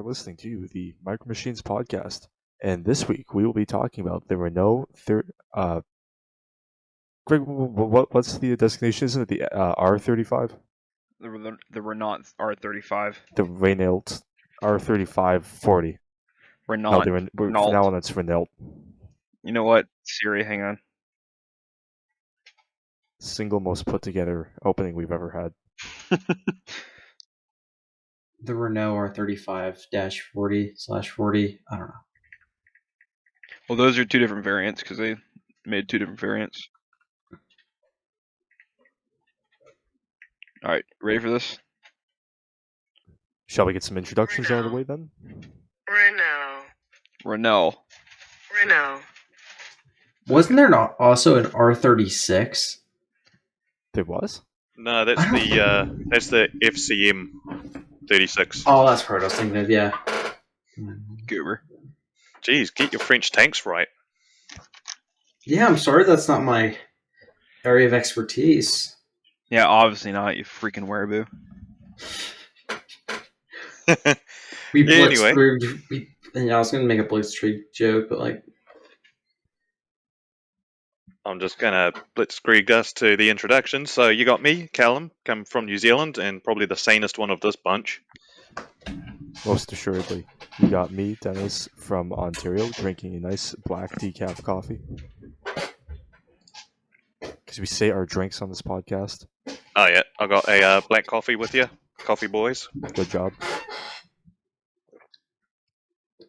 are listening to the Micro Machines podcast. And this week we will be talking about the Renault. Greg, what's the designation? Isn't it the R35? The Renault R35. The Renault R35 40. Renault. No, from now on it's Renault. You know what, Siri? Hang on. Single most put together opening we've ever had. The Renault R35-40/40. I don't know. Well, those are two different variants because they made two different variants. All right, ready for this? Shall we get some introductions out of the way then? Renault. Wasn't there not also an R36? There was? No, that's the FCM 36. Oh, that's what I was thinking of. Yeah. Goober. Jeez, get your French tanks right. Yeah, I'm sorry that's not my area of expertise. Yeah, obviously not, you freaking wereaboo. We Anyway. blitzkrieg. I was gonna make a blitzkrieg joke, but like, I'm just gonna blitzkrieg us to the introduction. So you got me, Callum, come from New Zealand, and probably the sanest one of this bunch. Most assuredly. You got me, Dennis, from Ontario, drinking a nice black decaf coffee. Because we say our drinks on this podcast. Oh yeah, I got a black coffee with you, coffee boys. Good job.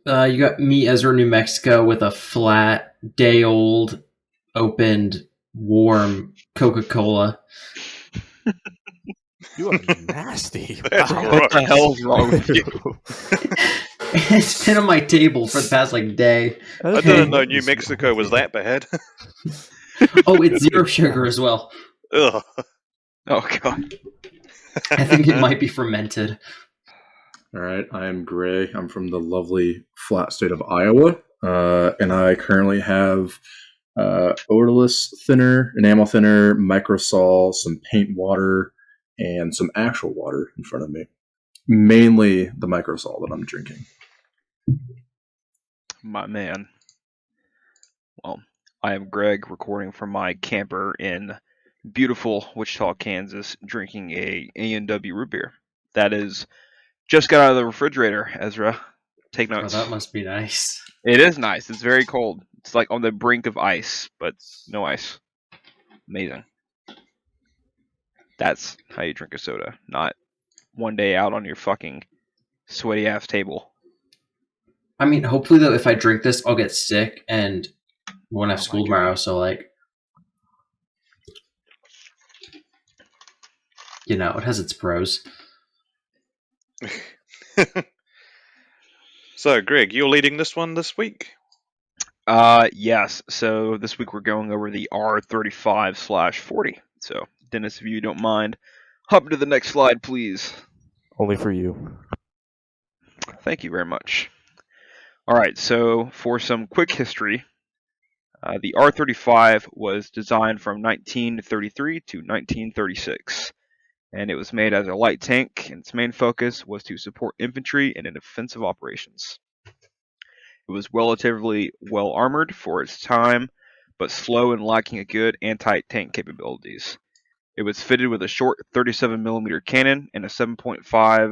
you got me, Ezra, New Mexico, with a flat, day-old, opened, warm Coca-Cola. You are nasty. That's Wow. gross. What the hell is wrong with you? It's been on my table for the past day. I didn't know New Mexico was that bad. Oh, it's zero sugar as well. Ugh. Oh, God. I think it might be fermented. All right, I am Gray. I'm from the lovely flat state of Iowa, and I currently have odorless thinner, enamel thinner, microsol, some paint water, and some actual water in front of me. Mainly the microsol that I'm drinking. My man. Well, I am Greg, recording from my camper in beautiful Wichita, Kansas, drinking a A&W root beer. That is just got out of the refrigerator, Ezra. Take Oh, notes. that must be nice. It is nice. It's very cold. It's like on the brink of ice, but no ice. Amazing. That's how you drink a soda, not one day out on your fucking sweaty ass table. I mean, hopefully, though, if I drink this, I'll get sick and won't have school tomorrow. So, like, it has its pros. So, Greg, you're leading this one this week? Yes. So this week we're going over the R35/40. So, Dennis, if you don't mind, hop to the next slide, please. Only for you. Thank you very much. All right, so for some quick history, the R35 was designed from 1933 to 1936, and it was made as a light tank, and its main focus was to support infantry and in offensive operations. It was relatively well armored for its time, but slow and lacking a good anti-tank capabilities. It was fitted with a short 37mm cannon and a 7.5, I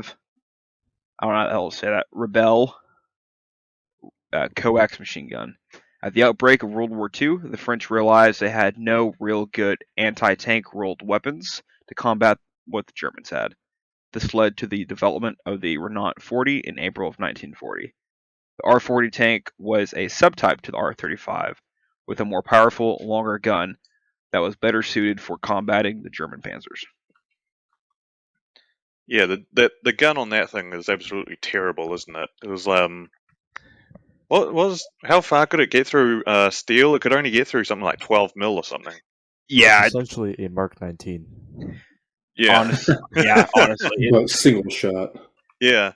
don't know how the hell to say that, Rebel coax machine gun. At the outbreak of World War II, the French realized they had no real good anti-tank rolled weapons to combat what the Germans had. This led to the development of the Renault 40 in April of 1940. The R40 tank was a subtype to the R35, with a more powerful, longer gun that was better suited for combating the German panzers. Yeah, the gun on that thing is absolutely terrible, isn't it? It was how far could it get through steel? It could only get through something like 12 mil or something. Yeah, It's essentially a Mark 19. Yeah, honestly, But single shot. yeah,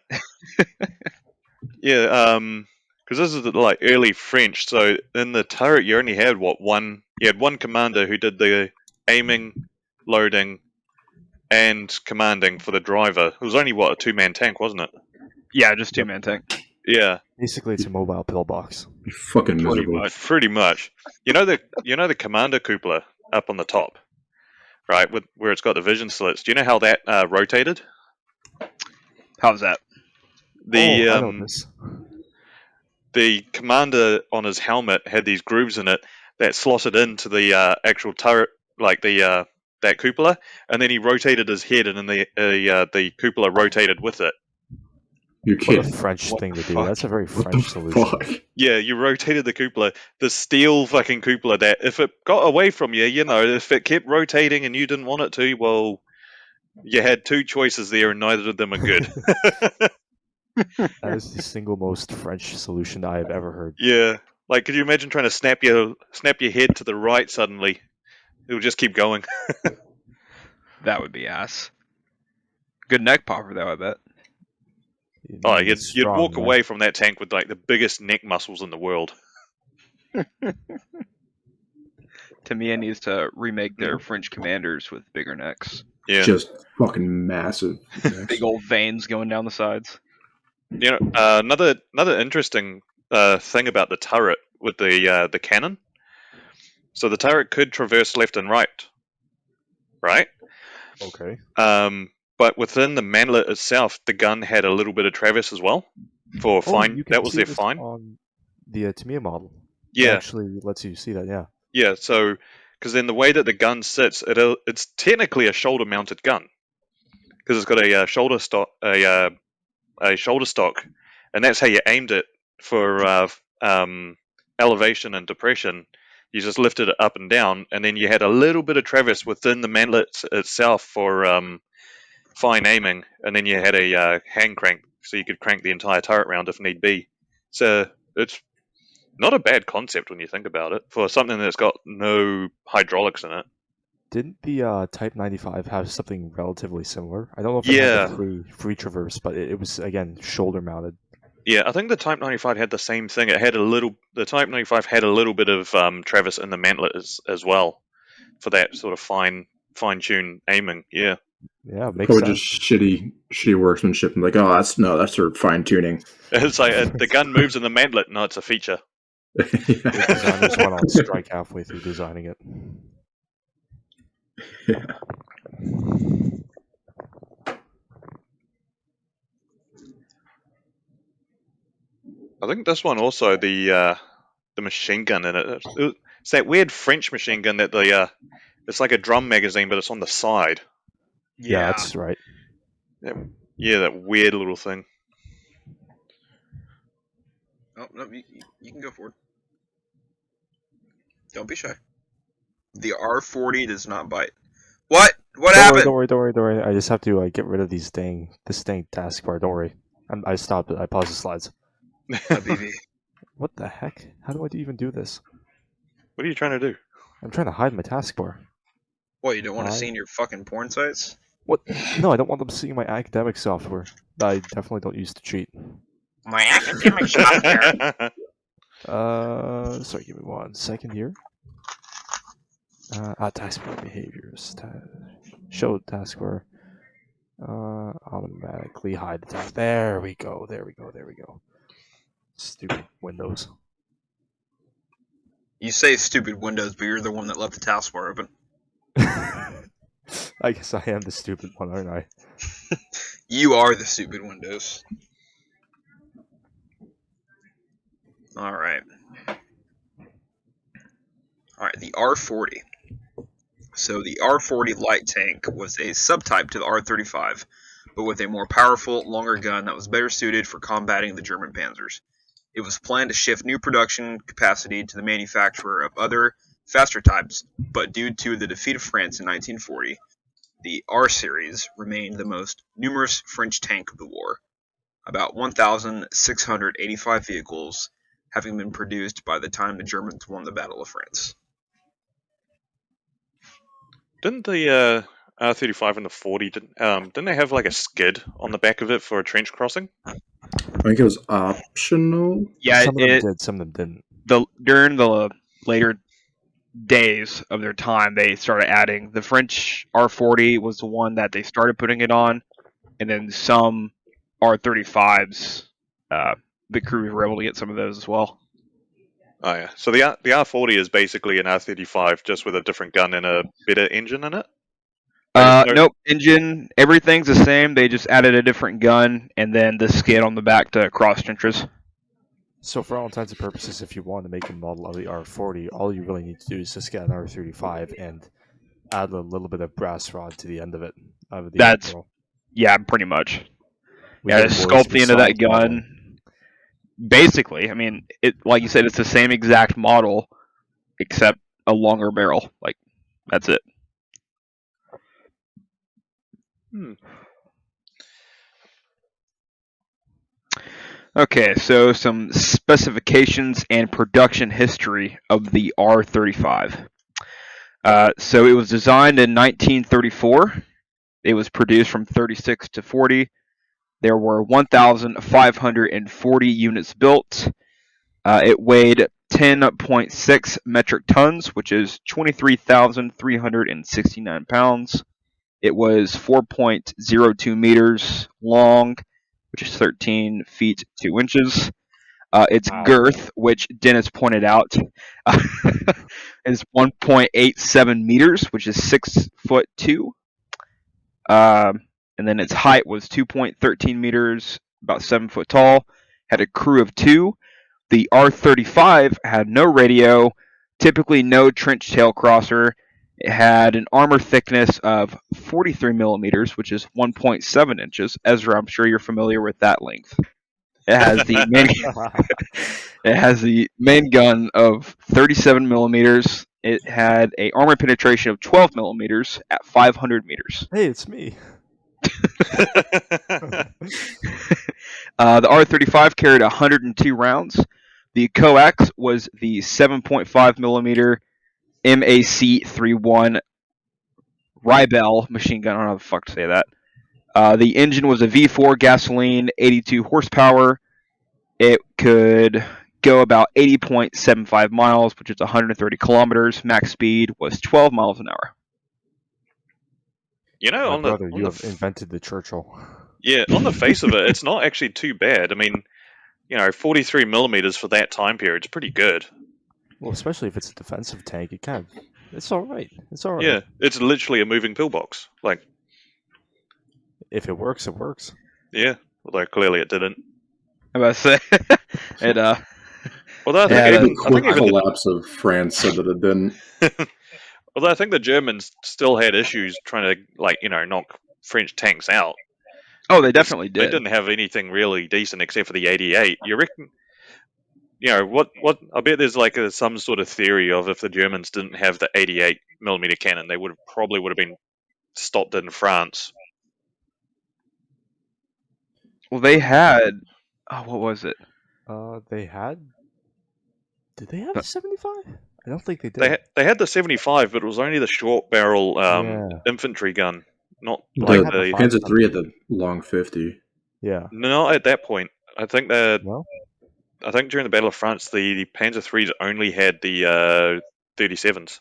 yeah. Because this is like early French, so in the turret you only had one. You had one commander who did the aiming, loading, and commanding for the driver. It was only a 2-man tank, wasn't it? Yeah, just two-man tank. Yeah, Basically, it's a mobile pillbox. Fucking Pretty miserable. much. pretty much. You know the commander cupola up on the top, right? With where it's got the vision slits. Do you know how that rotated? How's that? The I know this. the commander on his helmet had these grooves in it that slotted into the actual turret, like the that cupola, and then he rotated his head, and then the cupola rotated with it. You're What a kidding. French What thing the to do. fuck? That's a very What the French solution. fuck? Yeah, you rotated the cupola, the steel fucking cupola. That if it got away from you, if it kept rotating and you didn't want it to, well, you had two choices there, and neither of them are good. That is the single most French solution I have ever heard. Yeah, like could you imagine trying to snap your head to the right suddenly? It would just keep going. That would be ass. Good neck popper, though, I bet. Oh, It's you'd strong, walk man. away from that tank with like the biggest neck muscles in the world. Tamiya needs to remake their French commanders with bigger necks. Yeah, Just fucking massive. Big old veins going down the sides. another interesting thing about the turret with the cannon. So the turret could traverse left and right, right? Okay. But within the manlet itself, the gun had a little bit of traverse as well. For fine, You can that was see their this fine. on the Tamiya model. It Yeah, actually lets you see that. Yeah. yeah. So because then the way that the gun sits, it's technically a shoulder-mounted gun because it's got a shoulder stock, a shoulder stock, and that's how you aimed it for elevation and depression. You just lifted it up and down, and then you had a little bit of traverse within the manlet itself for fine aiming, and then you had a hand crank, so you could crank the entire turret round if need be. So it's not a bad concept when you think about it for something that's got no hydraulics in it. Didn't the Type 95 have something relatively similar? I don't know if it had Yeah. the free traverse, but it was again shoulder mounted. Yeah, I think the Type 95 had the same thing. The Type 95 had a little bit of traverse in the mantlet as well for that sort of fine-tune aiming. Yeah. Yeah, makes Probably sense. just shitty workmanship. I'm like, oh, that's sort of fine tuning. It's like the gun moves in the mantlet. No, it's a feature. The designers went on strike halfway through designing it. Yeah. I think this one also the machine gun in it. It's that weird French machine gun that it's like a drum magazine, but it's on the side. Yeah, that's right. Yeah, that weird little thing. Oh, no, you can go forward. Don't be shy. The R40 does not bite. What? What happened? Don't worry. I just have to get rid of this dang taskbar. Don't worry. I stopped it. I paused the slides. BB. What the heck? How do I even do this? What are you trying to do? I'm trying to hide my taskbar. What, you don't want to Why? see in your fucking porn sites? What? No, I don't want them seeing my academic software that I definitely don't use to cheat. My academic software. Sorry, give me 1 second here. Taskbar behaviors. Show taskbar. Automatically hide the task. There we go. Stupid Windows. You say stupid Windows, but you're the one that left the taskbar open. I guess I am the stupid one, aren't I? You are the stupid Windows. Alright. Alright, the R40. So the R40 light tank was a subtype to the R35, but with a more powerful, longer gun that was better suited for combating the German panzers. It was planned to shift new production capacity to the manufacturer of other, faster types, but due to the defeat of France in 1940, the R-Series remained the most numerous French tank of the war, about 1,685 vehicles having been produced by the time the Germans won the Battle of France. Didn't the R35 and the 40 didn't they have like a skid on the back of it for a trench crossing? I think it was optional. Yeah, Some of them did, some of them didn't. during the later days of their time, they started adding the French R40 was the one that they started putting it on, and then some R35s, the crews were able to get some of those as well. Oh yeah. So the R40 is basically an R35 just with a different gun and a better engine in it. Nope, engine, everything's the same. They just added a different gun and then the skid on the back to cross trenches. So for all intents and purposes, if you want to make a model of the R40, all you really need to do is just get an R35 and add a little bit of brass rod to the end of it. That's yeah, pretty much. We Yeah, did, just boys. sculpt We the end of that solved the problem. gun. Basically, I mean, it like you said, it's the same exact model, except a longer barrel. Like, that's it. Okay, so some specifications and production history of the R35. So it was designed in 1934. It was produced from 36 to 40. There were 1,540 units built. It weighed 10.6 metric tons, which is 23,369 pounds. It was 4.02 meters long, which is 13 feet 2 inches. Its Wow. girth, which Dennis pointed out, is 1.87 meters, which is 6 foot 2. And then its height was 2.13 meters, about 7 foot tall. Had a crew of 2. The R35 had no radio, typically no trench tail crosser. It had an armor thickness of 43 millimeters, which is 1.7 inches. Ezra, I'm sure you're familiar with that length. It has the main gun of 37 millimeters. It had a armor penetration of 12 millimeters at 500 meters. Hey, it's me. The R35 carried 102 rounds. The coax was the 7.5 millimeter MAC-31 Rybel machine gun. I don't know how the fuck to say that. The engine was a V4 gasoline, 82 horsepower. It could go about 80.75 miles, which is 130 kilometers. Max speed was 12 miles an hour. You know, My on brother, the you have invented the Churchill. yeah, on the face of it, it's not actually too bad. I mean, 43 millimeters for that time period is pretty good. Well, especially if it's a defensive tank, it's all right. It's all right. Yeah, it's literally a moving pillbox. Like, If it works, it works. yeah, although clearly it didn't. I'm about to say it. Although I Yeah, think, The quick even collapse of France said that it didn't. although I think the Germans still had issues trying to knock French tanks out. Oh, they definitely They did. didn't have anything really decent except for the 88. You reckon? What? I bet there's like some sort of theory of if the Germans didn't have the 88 millimeter cannon, they probably would have been stopped in France. Well, they had. Oh, what was it? They had. Did they have a 75? I don't think they did. They had the 75, but it was only the short barrel Yeah. infantry gun, not The like had the the. five- Panzer III had the long 50. Yeah. No, at that point. I think No. I think during the Battle of France, the Panzer IIIs only had the 37s.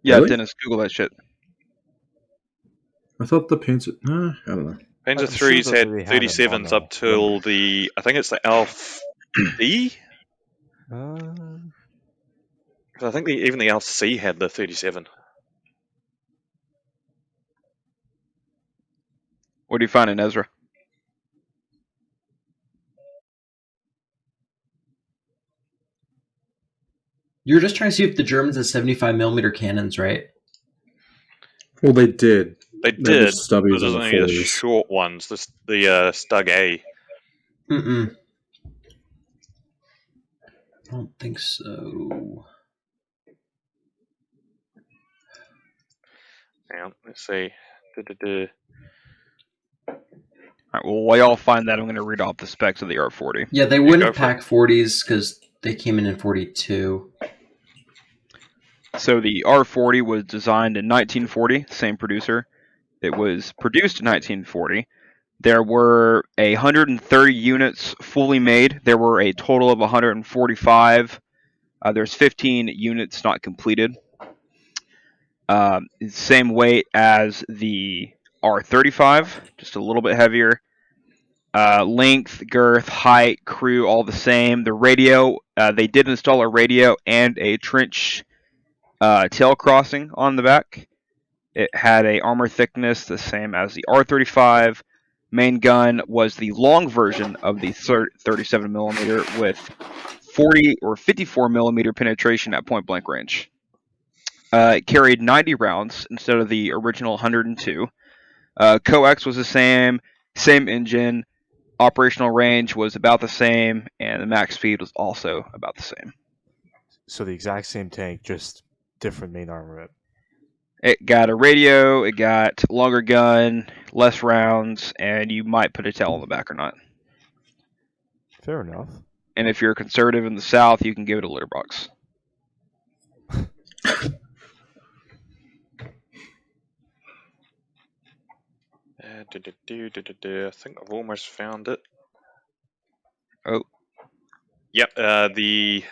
Yeah, Really? Dennis, Google that shit. I thought the Panzer. I don't know. Panzer I'm sure IIIs that had they had 'em on 37s the up till the. I think it's the Alf D. Uh, I think even the Alf C had the 37. What do you find in Ezra? You're just trying to see if the Germans had 75 millimeter cannons, right? Well, they did. They They had the did, but stubbies there's and the only the 40s. short ones, the Stug A. Mm-mm. I don't think so. Now, let's see. All right, well, while y'all find that, I'm going to read off the specs of the R40. Yeah, they wouldn't go have for it. packed 40s because they came in 42. So the R40 was designed in 1940, same producer. It was produced in 1940. There were 130 units fully made. There were a total of 145. There's 15 units not completed. Same weight as the R35, just a little bit heavier. Length, girth, height, crew, all the same. The radio, they did install a radio and a trench tail crossing on the back. It had a armor thickness the same as the R35. Main gun was the long version of the 37mm with 40 or 54mm penetration at point blank range. It carried 90 rounds instead of the original 102. Coax was the same engine. Operational range was about the same, and the max speed was also about the same. So the exact same tank, just different main armament. It got a radio, it got longer gun, less rounds, and you might put a tail on the back or not. Fair enough. And if you're a conservative in the South, you can give it a litter box. I think I've almost found it. Oh. Yep. It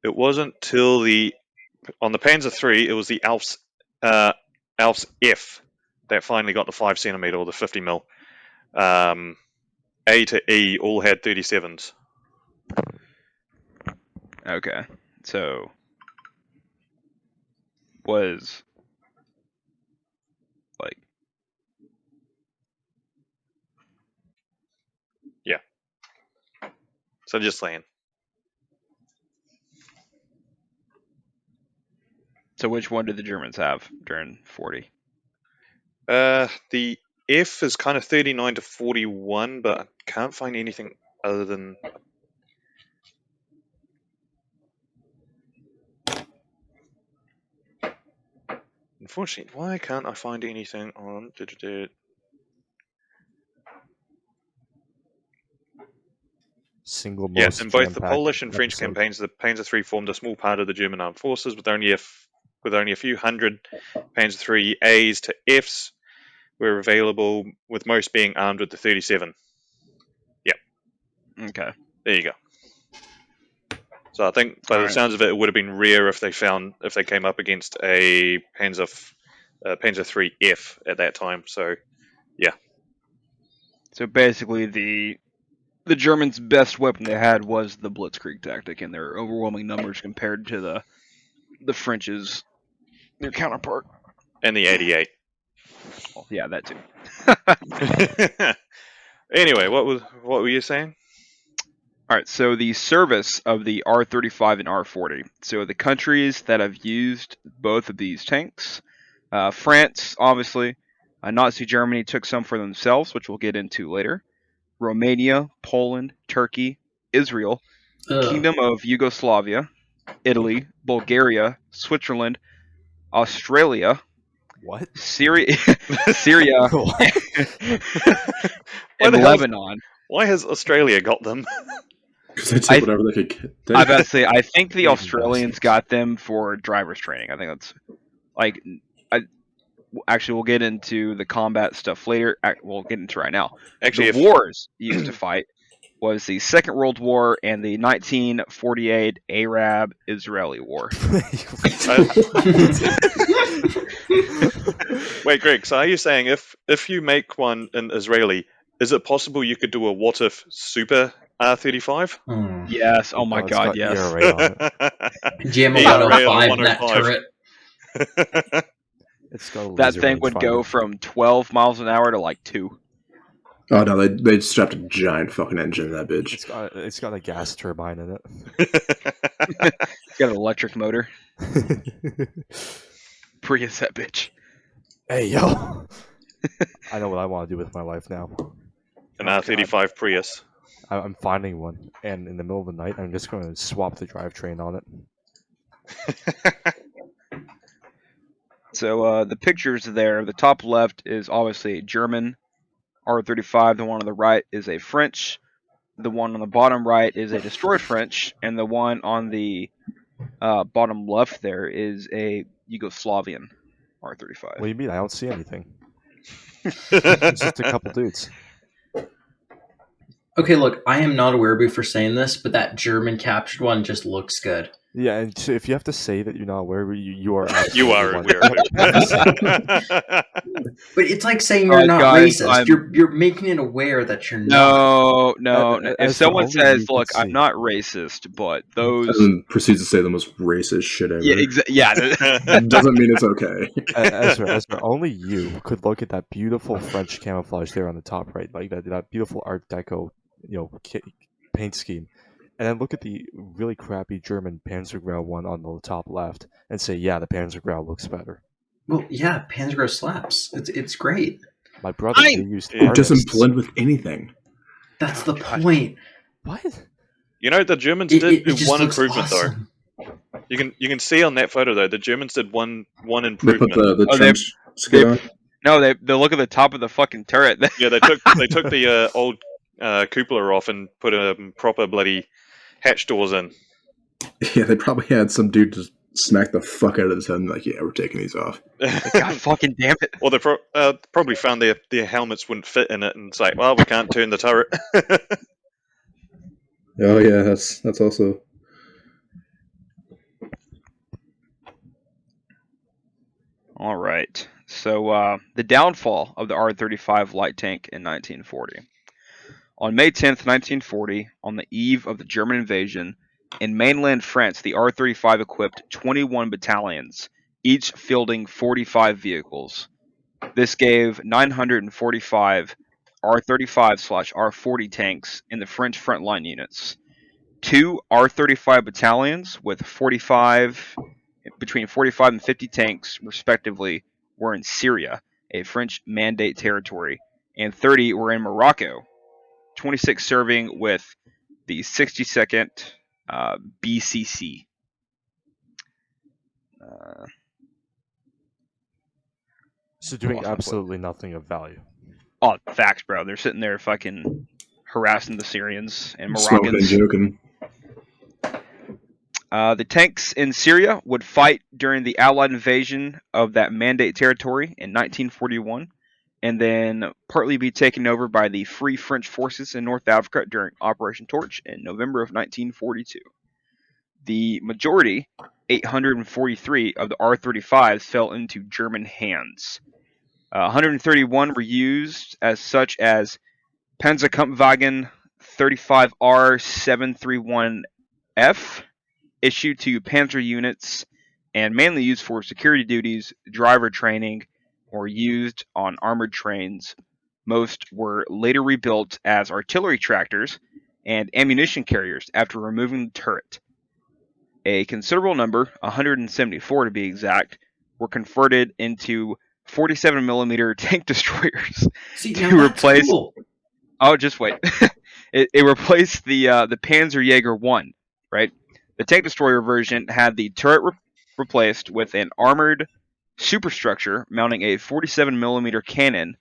wasn't till on the Panzer III, it was the Alf's F that finally got the 5cm or the 50mm. A to E all had 37s. Okay. So was like So just saying. So which one did the Germans have during 40? The F is kind of 39 to 41, but I can't find anything other than. Unfortunately, why can't I find anything on? Single Yeah, most in both the jam-packed Polish and French episode. campaigns, the Panzer III formed a small part of the German armed forces, with only a few hundred Panzer III A's to F's were available, with most being armed with the 37. Yep. Okay. There you go. So I think, by the sounds of it, it would have been rare if they came up against a Panzer III F at that time. So, yeah. So basically, the Germans' best weapon they had was the Blitzkrieg tactic, and their overwhelming numbers compared to the French's their counterpart. And the 88. Well, yeah, that too. Anyway, what were you saying? All right, so the service of the R35 and R40. So the countries that have used both of these tanks, France, obviously, Nazi Germany took some for themselves, which we'll get into later. Romania, Poland, Turkey, Israel, Kingdom of Yugoslavia, Italy, Bulgaria, Switzerland, Australia, What? Syria, What? and Lebanon. Why has Australia got them? Because they take whatever they could get. I about to say, I think the Australians got them for driver's training. I think that's like, actually, we'll get into the combat stuff later. We'll get into right now. Actually, the wars used to fight was the Second World War and the 1948 Arab-Israeli War. Wait, Greg, so are you saying if you make one in Israeli, is it possible you could do a what if super R35? Yes, oh my god, yes. Jam a 105 in that turret. That thing would go from 12 miles an hour to like 2. Oh no, they strapped a giant fucking engine in that bitch. It's got a gas turbine in it. It's got an electric motor. Prius that bitch. Hey yo, I know what I want to do with my life now. An R35 Prius. I'm finding one, and in the middle of the night, I'm just going to swap the drivetrain on it. So the pictures there, the top left is obviously a German R35, the one on the right is a French, the one on the bottom right is a destroyed French, and the one on the bottom left there is a Yugoslavian R35. What do you mean? I don't see anything. It's just a couple dudes. Okay, look, I am not a wereaboo for saying this, but that German captured one just looks good. Yeah, and if you have to say that you're not aware, you are You absolutely are one. aware of it. But it's like saying you're not Guys, racist. You're making it aware that you're no. If Ezra, someone only says, you could "Look, I'm see. not racist," but And those, then proceeds to say the most racist shit ever. yeah, Doesn't mean it's okay. Ezra, only you could look at that beautiful French camouflage there on the top right, like that beautiful Art Deco, paint scheme, and then look at the really crappy German Panzergrau one on the top left, and say, yeah, the Panzergrau looks better. Well, yeah, Panzergrau slaps. It's great. My brother, they used It doesn't artists. blend with anything. That's the God. point. What? You know, the Germans It did do just one looks improvement awesome. though. You can see on that photo though, the Germans did one They put improvement. the Oh, trench skid on. no, they look at the top of the fucking turret. Yeah, they took the old cupola off and put a proper bloody hatch doors in. Yeah, they probably had some dude just smack the fuck out of his head and like, yeah, we're taking these off. God fucking damn it! Or they probably found their helmets wouldn't fit in it, and it's like, well, we can't turn the turret. Oh yeah, that's also. All right. So the downfall of the R-35 light tank in 1940. On May 10th, 1940, on the eve of the German invasion, in mainland France, the R-35 equipped 21 battalions, each fielding 45 vehicles. This gave 945 R-35/R-40 tanks in the French frontline units. 2 R-35 battalions with between 45 and 50 tanks, respectively, were in Syria, a French Mandate territory, and 30 were in Morocco, 26 serving with the 62nd BCC. So doing lost my place. absolutely nothing of value. Oh, facts, bro. They're sitting there fucking harassing the Syrians and Smoking and Moroccans. joking. The tanks in Syria would fight during the Allied invasion of that Mandate territory in 1941, and then partly be taken over by the Free French forces in North Africa during Operation Torch in November of 1942. The majority, 843 of the R-35s, fell into German hands. 131 were used as such as Panzerkampfwagen 35R731F, issued to panzer units and mainly used for security duties, driver training, or used on armored trains. Most were later rebuilt as artillery tractors and ammunition carriers after removing the turret. A considerable number, 174 to be exact, were converted into 47mm tank destroyers. See, To now that's replace- cool. Oh, just wait. It replaced the Panzerjäger 1, right? The tank destroyer version had the turret replaced with an armored superstructure mounting a 47mm cannon,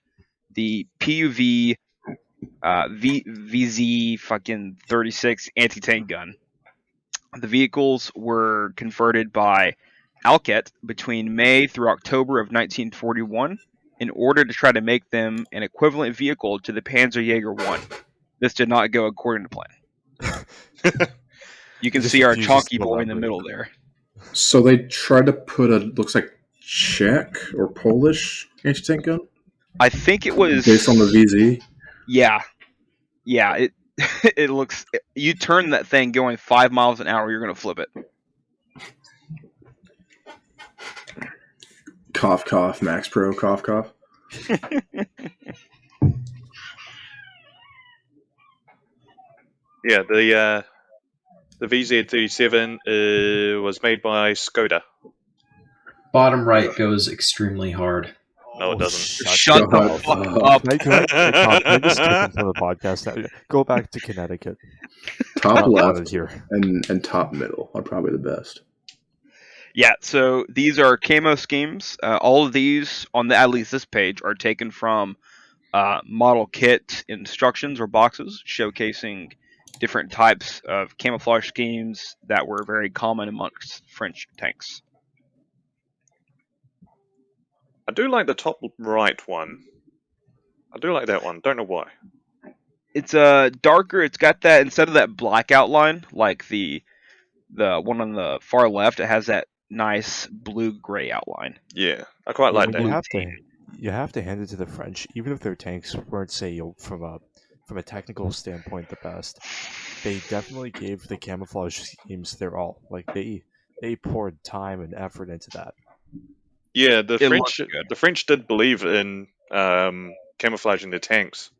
the PUV VZ fucking 36 anti-tank gun. The vehicles were converted by Alket between May through October of 1941 in order to try to make them an equivalent vehicle to the Panzerjäger 1. This did not go according to plan. You can This see our refuses chonky to boy in the elaborate. middle there. So they tried to put looks like Czech or Polish anti-tank gun I think it was based on the VZ. Yeah. It it looks. You turn that thing going 5 miles an hour, you're gonna flip it. Cough, cough, Max Pro, cough, cough. Yeah, the VZ37 was made by Skoda. Bottom right goes extremely hard. No, it Oh, doesn't. Shut the up. fuck up. Can I just take him from the podcast now? Go back to Connecticut. Top Not left wanted here. and top middle are probably the best. Yeah, so these are camo schemes. All of these on at least this page are taken from model kit instructions or boxes showcasing different types of camouflage schemes that were very common amongst French tanks. I do like the top right one. I do like that one. Don't know why. It's darker. It's got that, instead of that black outline like the the one on the far left, it has that nice blue-gray outline. Yeah, I quite Yeah, like I mean, that. you have to hand it to the French, even if their tanks weren't, say, from a technical standpoint the best. They definitely gave the camouflage schemes their all. Like they poured time and effort into that. Yeah, It looks good. the French did believe in camouflaging their tanks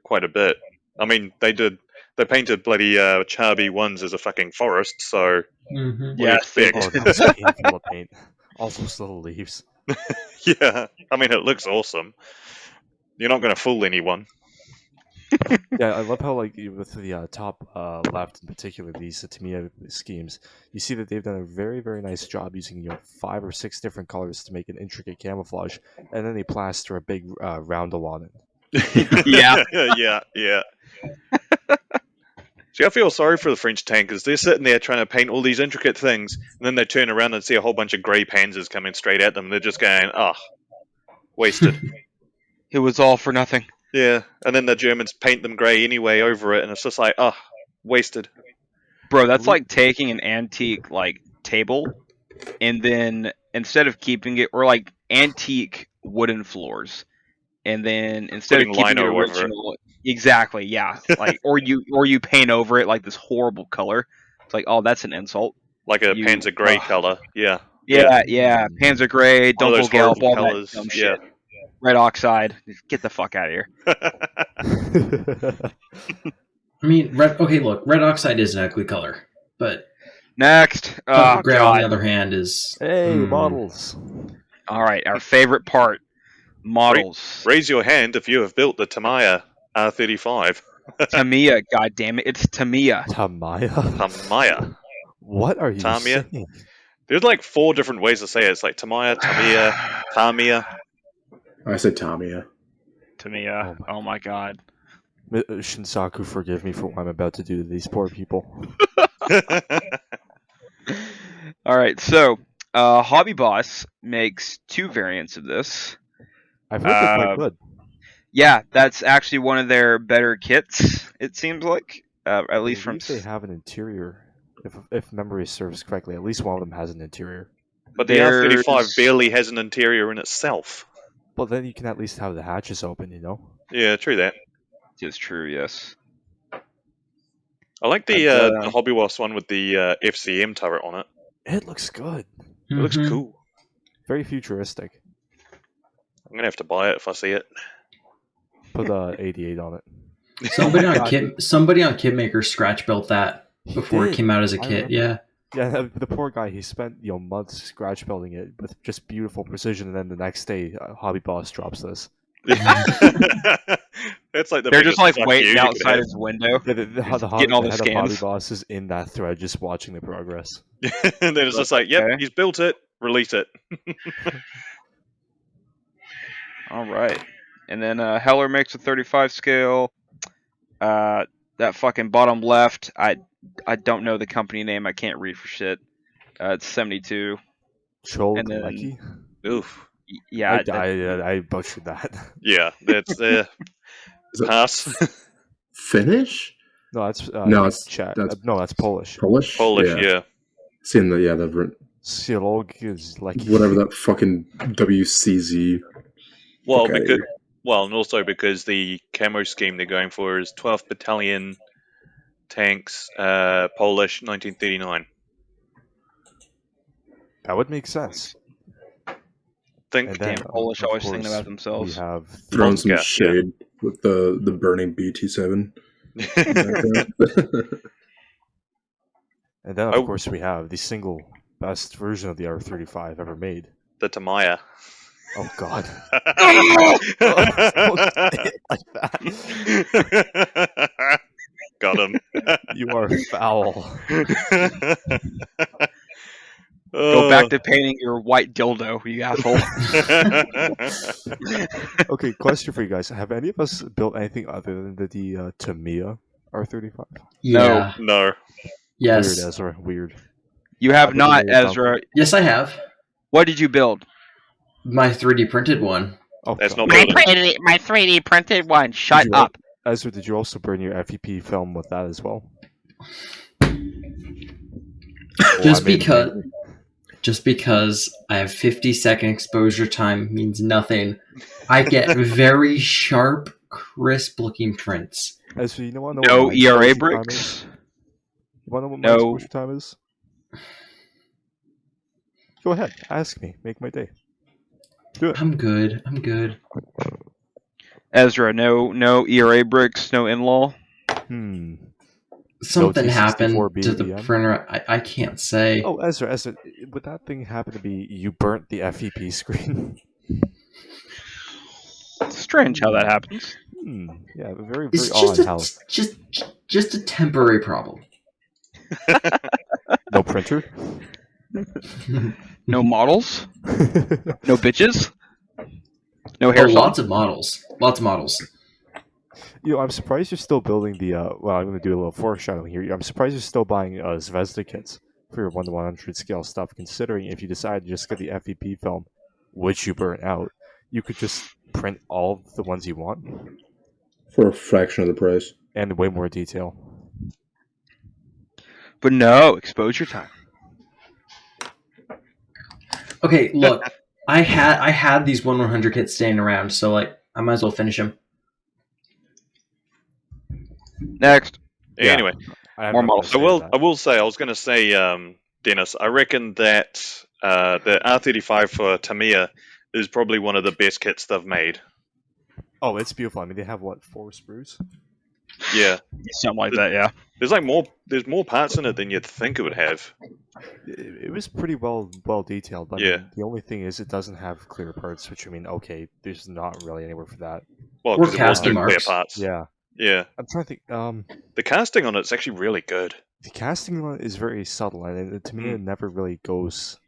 quite a bit. I mean, they did. They painted bloody Charby ones as a fucking forest. So Mm-hmm. what do you Yes, they expect? Oh, that was painful to paint. All those little leaves. Yeah, I mean, it looks awesome. You're not going to fool anyone. Yeah, I love how with the top left in particular, these Tamiya schemes, you see that they've done a very very nice job using 5 or 6 different colors to make an intricate camouflage, and then they plaster a big roundel on it. Yeah. yeah. See, I feel sorry for the French tankers. They're sitting there trying to paint all these intricate things, and then they turn around and see a whole bunch of grey panzers coming straight at them. They're just going, wasted. It was all for nothing. Yeah, and then the Germans paint them grey anyway over it, and it's just like, wasted. Bro, that's like taking an antique table, and then instead of keeping it, or like antique wooden floors, and then instead Putting of keeping it lino over it. original, exactly, yeah, or you paint over it like this horrible color. It's like, oh, that's an insult. Like a Panzer grey colour. Yeah. Yeah, Panzer Grey, One of those Dunkelgelb, horrible all colours. that dumb Yeah. shit. Red oxide, get the fuck out of here. I mean, red oxide is an ugly color, but Next, oh gray on the god. other hand is Hey, models. All right, our favorite part, models. Raise your hand if you have built the Tamiya R35. Tamiya, goddammit, it's Tamiya. Tamiya? Tamiya. What are you Tamiya? saying? There's like 4 different ways to say it. It's like Tamiya, Tamiya. I said Tamiya. Tamiya. Oh my god. Shinsaku, forgive me for what I'm about to do to these poor people. All right, so Hobby Boss makes 2 variants of this. I've heard they're quite good. Yeah, that's actually one of their better kits. It seems like, at least from. They have an interior. If memory serves correctly, at least one of them has an interior. But the R35 barely has an interior in itself. Well, then you can at least have the hatches open, Yeah, true that. It's true, yes. I like the Hobby Boss one with the FCM turret on it. It looks good. It looks cool. Very futuristic. I'm gonna have to buy it if I see it. Put 88 on it. Somebody on Kitmaker scratch built that before it came out as a kit. Yeah. Yeah, the poor guy. He spent months scratch building it with just beautiful precision, and then the next day, Hobby Boss drops this. It's like they're just waiting outside his window, getting all the scans. Hobby Boss is in that thread, just watching the progress. And then it's just like, yep, he's built it, release it. All right, and then Heller makes a 35 scale. That fucking bottom left, I don't know the company name. I can't read for shit. It's 72. Chol. Oof. Yeah, I butchered that. Yeah, that's pass. Finnish? No, that's Czech. that's Polish. Polish, yeah. Seeing the Silog is like whatever that fucking WCZ. And also because the camo scheme they're going for is 12th Battalion tanks, Polish, 1939. That would make sense. Damn, Polish always thinking about themselves. We have throwing some shade with the burning BT7. And then, of course, we have the single best version of the R35 ever made. The Tamiya. Oh, God. Like that. Got him. You are foul. Go back to painting your white dildo, you asshole. Okay, question for you guys. Have any of us built anything other than the Tamiya R35? Yeah. No. Yes. Weird, Ezra. Weird. You have not, Ezra. Yes, I have. What did you build? My 3D printed one. Oh, that's God. not my 3D printed one. Shut up. Ezra, did you also burn your FEP film with that as well? Well, Just I made them because, angry. just because I have 50-second exposure time means nothing. I get very sharp, crisp-looking prints. Ezra, you know No what my ERA exposure time is? bricks. You want to know what my No. exposure time is? Go ahead, ask me. Make my day. Do it. I'm good. I'm good. Ezra, no ERA bricks, no in-law. Something T64 happened to the BBM? printer. I can't say. Oh, Ezra, would that thing happen to be you burnt the FEP screen? It's strange how that happens. Yeah, very, It's very odd how. just a temporary problem. No printer? No models? No bitches? No Oh, hair salon? lots of models. Lots of models. I'm surprised you're still building the. Well, I'm going to do a little foreshadowing here. I'm surprised you're still buying Zvezda kits for your 1:100 scale stuff. Considering if you decide to just get the FEP film, which you burn out, you could just print all of the ones you want For a fraction of the price. and way more detail. But no, exposure time. Okay, look, I had these 1/100 kits staying around, so like I might as well finish them. Next. Yeah. Anyway, More models. I will say, I was going to say, Dennis, I reckon that the R35 for Tamiya is probably one of the best kits they've made. Oh, it's beautiful. I mean, they have what, 4 sprues? Yeah, Something like that, yeah. there's more parts in it than you'd think it would have. It was pretty well detailed. But Yeah. I mean, the only thing is, it doesn't have clear parts, which I mean, okay, there's not really anywhere for that. Well, Or because it was casting no clear marks. parts. Yeah, Yeah, I'm trying to think. the casting on it's actually really good. The casting on it is very subtle, and to me, it never really goes.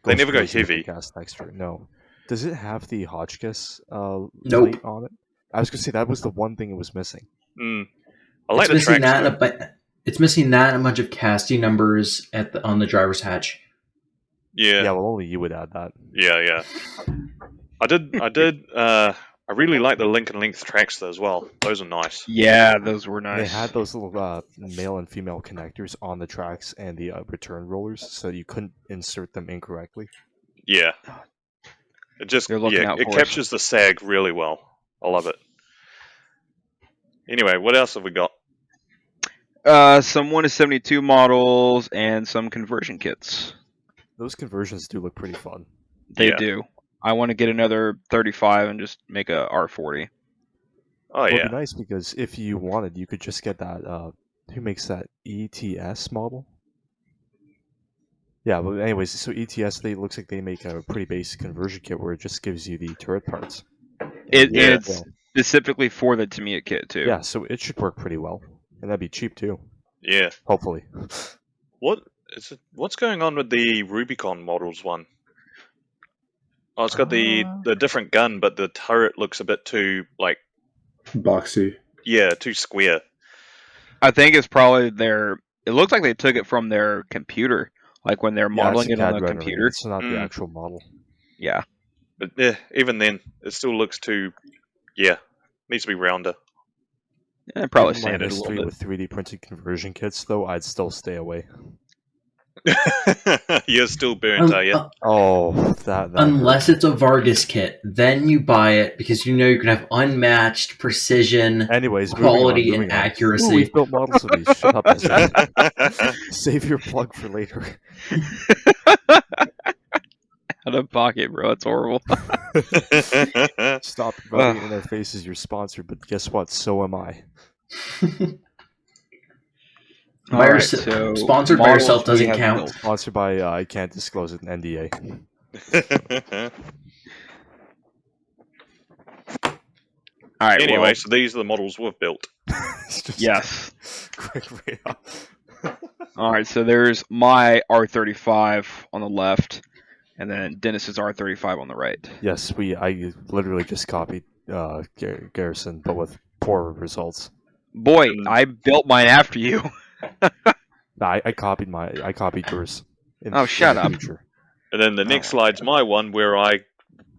They never go crazy with the heavy. Cast texture. No. Does it have the Hotchkiss Nope. light on it? I was gonna say that was the one thing it was missing. I like It's the missing tracks. that, but it's missing that and a bunch of casting numbers on the driver's hatch. Yeah, Yeah, well, only you would add that. yeah. I really like the link and length tracks though as well. Those are nice. Yeah, those were nice. They had those little male and female connectors on the tracks and the return rollers, so you couldn't insert them incorrectly. Yeah. It just They're looking out it for us. captures the sag really well. I love it. Anyway, what else have we got? Some 1-72 models and some conversion kits. Those conversions do look pretty fun. They Yeah. do. I want to get another 35 and just make a R40. Oh It'd yeah. be nice because if you wanted, you could just get that. Who makes that ETS model? Yeah, but anyways, so ETS, looks like they make a pretty basic conversion kit where it just gives you the turret parts. Yeah. It's specifically for the Tamiya kit too. Yeah, so it should work pretty well, and that'd be cheap too. Yeah. Hopefully. What's going on with the Rubicon models one? Oh, it's got the different gun, but the turret looks a bit too Boxy. too square. I think it's probably it looks like they took it from their computer, like when they're Yeah, modeling it's a it on CAD the rendering, computer. It's not the actual model. Yeah. But even then, it still looks too needs to be rounder. Yeah, probably Given my sanded a history little bit. with 3D printed conversion kits, though, I'd still stay away. You're still burnt, are you? Oh, that Unless it's a Vargas kit, then you buy it because you know you can have unmatched precision, Anyways, quality, moving and on. accuracy. Ooh, we've built models of these. Shut up, Ezra. Save your plug for later. Out of pocket, bro. It's horrible. Stop rubbing it in their faces. You're sponsored, but guess what? So am I. Alright, so sponsored by models yourself we doesn't have count. built. Sponsored by I can't disclose it in NDA. Alright, Anyway, well, so these are the models we've built. It's just yes. quick radar. Alright, so there's my R35 on the left, and then Dennis's R35 on the right. Yes, I literally just copied Garrison, but with poor results. Boy, I built mine after you. Nah, I copied yours. Oh, shut the up. future. And then the next slide's my one where I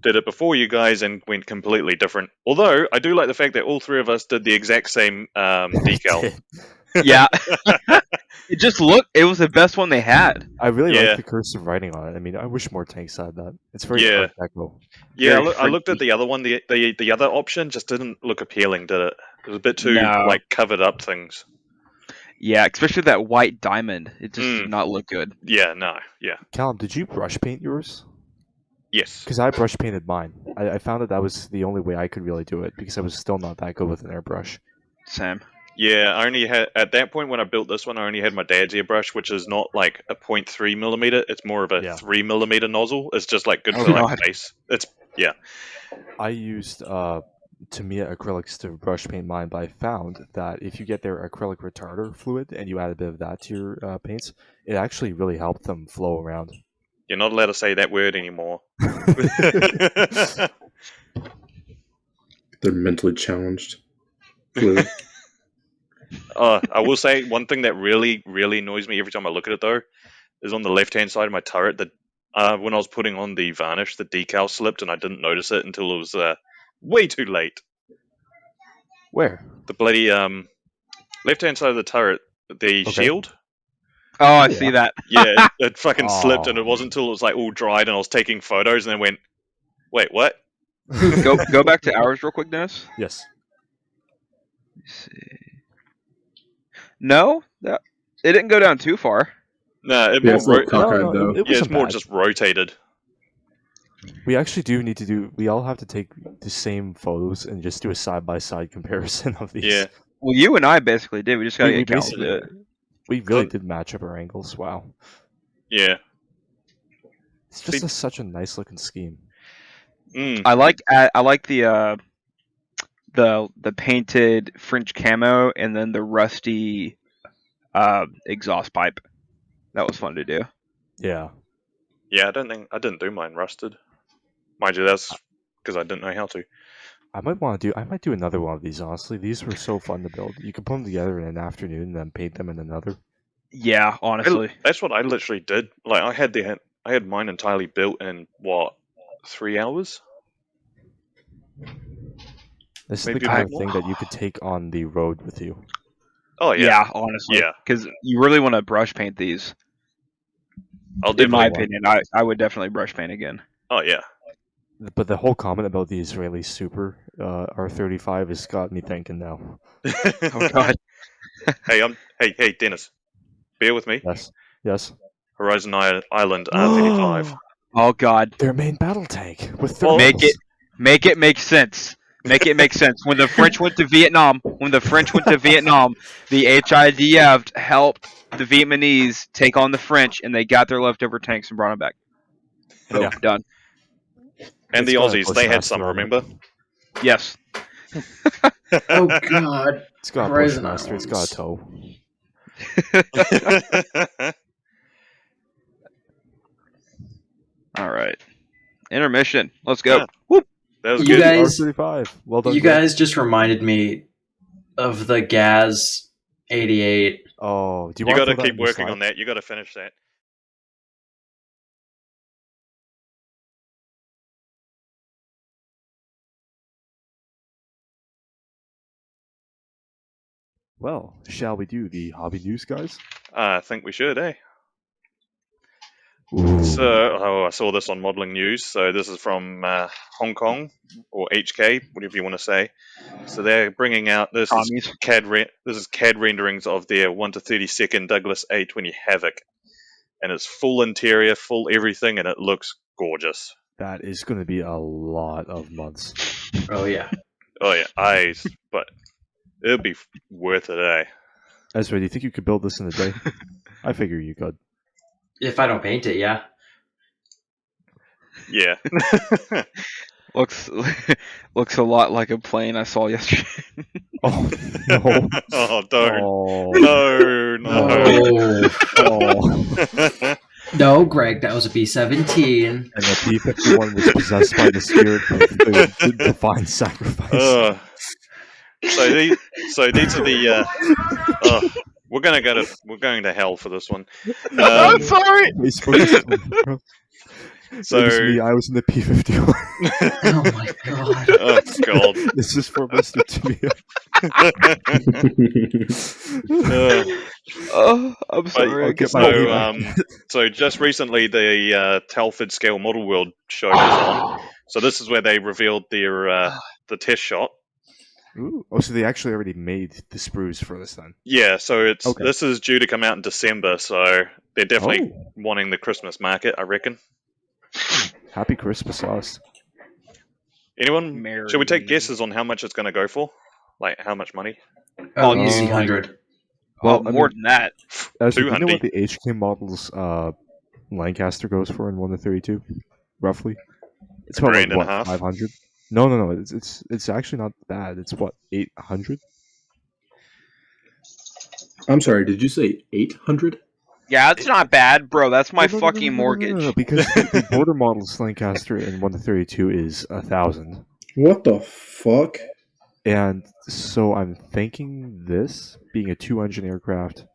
did it before you guys and went completely different. Although I do like the fact that all three of us did the exact same decal. Yeah. It just looked. It was the best one they had. I really Yeah. like the cursive writing on it. I mean, I wish more tanks had that. It's very Yeah. Art Deco. Yeah, Very I looked at Frenchy. the other one. The other option just didn't look appealing, did it? It was a bit too No. like covered up things. Yeah, especially that white diamond. It just did not look good. Yeah, no, yeah, Callum, did you brush paint yours? yes. Because I brush painted mine. I found that was the only way I could really do it because I was still not that good with an airbrush. Same. Yeah, I only had at that point when I built this one. I only had my dad's airbrush, which is not like a 0.3 millimeter. It's more of a Yeah. 3 millimeter nozzle. It's just like good Oh, for like God. base. It's yeah. I used Tamiya acrylics to brush paint mine, but I found that if you get their acrylic retarder fluid and you add a bit of that to your paints, it actually really helped them flow around. You're not allowed to say that word anymore. They're mentally challenged. Clearly. I will say one thing that really, really annoys me every time I look at it though is on the left-hand side of my turret. That when I was putting on the varnish, the decal slipped, and I didn't notice it until it was way too late. Where? The bloody left-hand side of the turret, the shield. Oh, I see that. Yeah, it fucking slipped, and Oh. it wasn't until it was like all dried, and I was taking photos, and then went, "Wait, what?" Go back to ours real quick, Dennis. Yes. Let's see. No, it didn't go down too far. No, it Yeah, more it's a little ro- cockeyed No, though. it yeah, it's wasn't more bad. just rotated. We actually do need to do. We all have to take the same photos and just do a side-by-side comparison of these. Yeah, Well, you and I basically did. We just gotta we get Cal to basically do it. we really Good. did match up our angles. Wow, yeah. it's just See- such a nice looking scheme. I like the painted French camo and then the rusty exhaust pipe. That was fun to do. Yeah. Yeah, I didn't do mine rusted. Mind you, that's because I didn't know how to. I might do another one of these. Honestly, these were so fun to build. You could put them together in an afternoon and then paint them in another. Yeah, honestly. That's what I literally did. Like I had mine entirely built in what 3 hours. This is Maybe the a kind bit of thing more. that you could take on the road with you. Oh yeah, Yeah, honestly. Yeah. Because you really want to brush paint these. I'll In my definitely. opinion, I would definitely brush paint again. Oh yeah, But the whole comment about the Israeli Super R35 has got me thinking now. Oh god. Hey Dennis, bear with me. Yes. Yes. Horizon Island R35. Oh god. Their main battle tank with Well, thermals. Make it make sense. Make it make sense. When the French went to Vietnam, the HIDF helped the Vietnamese take on the French, and they got their leftover tanks and brought them back. Boom, Yeah. done. And It's the got a Aussies, they had Bushmaster some. on it. Remember? Yes. Oh god. It's got a Horizon Bushmaster. It's got a Islands. toe. All right. Intermission. Let's go. Yeah. Whoop. That was You good. guys- R35. Well done. You Greg. guys just reminded me of the Gaz 88. Oh, do you, You want got to to keep working on that. You got to finish that. Well, shall we do the hobby news, guys? I think we should, eh? Ooh. So, I saw this on Modeling News. So this is from Hong Kong or HK, whatever you want to say. So they're bringing out this Commies. is CAD renderings of their 1 to 32nd Douglas A20 Havoc, and it's full interior, full everything, and it looks gorgeous. That is going to be a lot of months. Oh yeah. Oh yeah, but it'll be worth it, eh? Ezra, do you think you could build this in a day? I figure you could. If I don't paint it, yeah. Yeah. Looks a lot like a plane I saw yesterday. Oh no! Oh, don't. Oh No. Oh. No, Greg, that was a B-17. And the B-51 was possessed by the spirit of the divine sacrifice. So these are the. We're going to hell for this one. I'm sorry. We spoke to- So It was me. I was in the P51. Oh my god. oh god. This is for Mr. Timio. Oh, I'm But sorry. I I'll get get my my payback. so just recently the Telford Scale Model World show was on. So this is where they revealed their the test shot. Ooh. Oh, so they actually already made the sprues for this then. Yeah, so Okay. this is due to come out in December, so they're definitely Oh, wanting the Christmas market, I reckon. happy Christmas sauce. Anyone? Merry. Should we take guesses on how much it's going to go for? Like how much money? Oh, Oh, easy yeah. 100. Well, I more mean- than that. Ezra, do you know 200. what the HK models Lancaster goes for in 1 to 32, roughly? It's A about grand and a what, half? 500? No. It's actually not bad. It's what, 800? I'm sorry, did you say 800? Yeah, it's not bad, bro. That's my No, fucking mortgage. No, because the border models Lancaster in 1 to 32 is 1,000. What the fuck? And so I'm thinking this, being a 2-engine aircraft,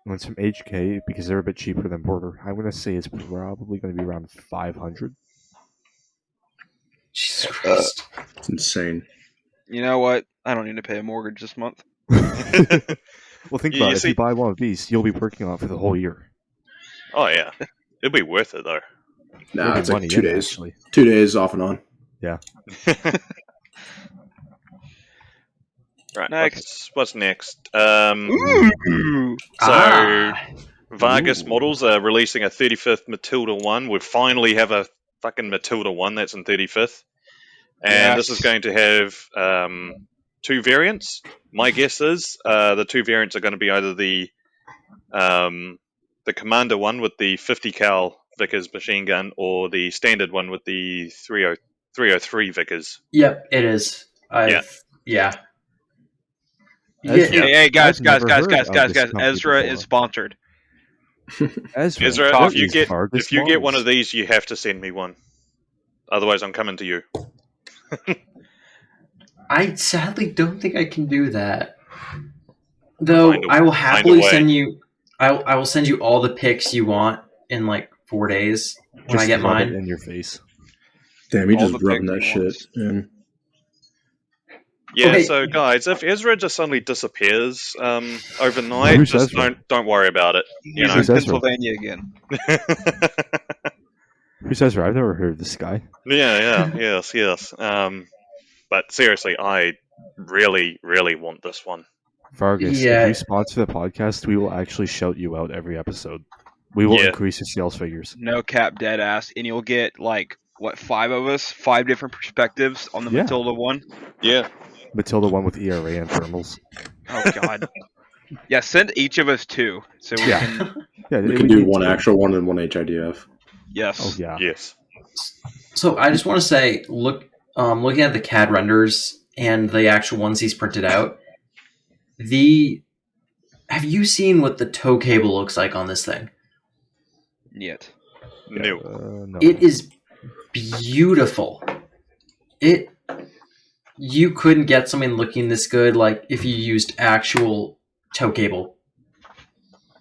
when it's from HK, because they're a bit cheaper than border, I'm going to say it's probably going to be around 500. Jesus Christ. It's insane. You know what? I don't need to pay a mortgage this month. Well, think You about it. If see- you buy one of these, you'll be working on it for the whole year. Oh yeah, it'd be worth it though. Nah, You'll be it's like money 2 in, days. actually. 2 days off and on. Right. Next. What's next? Ooh. So Ah. Vargas Ooh. Models are releasing a 35th Matilda 1. We finally have a fucking Matilda 1 that's in 35th. And this is Yes. going to have 2 variants. My guess is the 2 variants are going to be either the Commander one with the 50 cal Vickers machine gun or the standard one with the 303 Vickers. Yep, it is. Yeah. Yeah. Ezra, Yeah. Hey, guys, I've never heard of this company Ezra before. is sponsored. Ezra, Ezra, what if you is get Vargas one of Models? these, you have to send me one. Otherwise, I'm coming to you. I sadly don't think I can do that. Though Find a- I will find a happily way. send you. I will send you all the pics you want in like 4 days when Just I get rub it mine. in your face. Damn, you All just the rubbing that pics he shit wants. in. Yeah, Okay. so guys, if Ezra just suddenly disappears overnight, Who's just Ezra? don't worry about it. You He's know. in Who's Ezra? Pennsylvania again. Who's Ezra? I've never heard of this guy. yes. But seriously, I really want this one. Vargas, Yeah. if you sponsor the podcast, we will actually shout you out every episode. We will Yeah. increase your sales figures. No cap, dead ass, and you'll get like what 5 of us, 5 different perspectives on the Yeah. Matilda one. Yeah. Matilda one with ERA and thermals. Oh god. Yeah, send each of us 2 so we Yeah. can. Yeah, We can do need one two. actual one and one HIDF. Yes. Oh yeah. Yes. So I just want to say, looking at the CAD renders and the actual ones he's printed out, have you seen what the tow cable looks like on this thing? Yet. No. No. It is beautiful. You couldn't get something looking this good like if you used actual tow cable.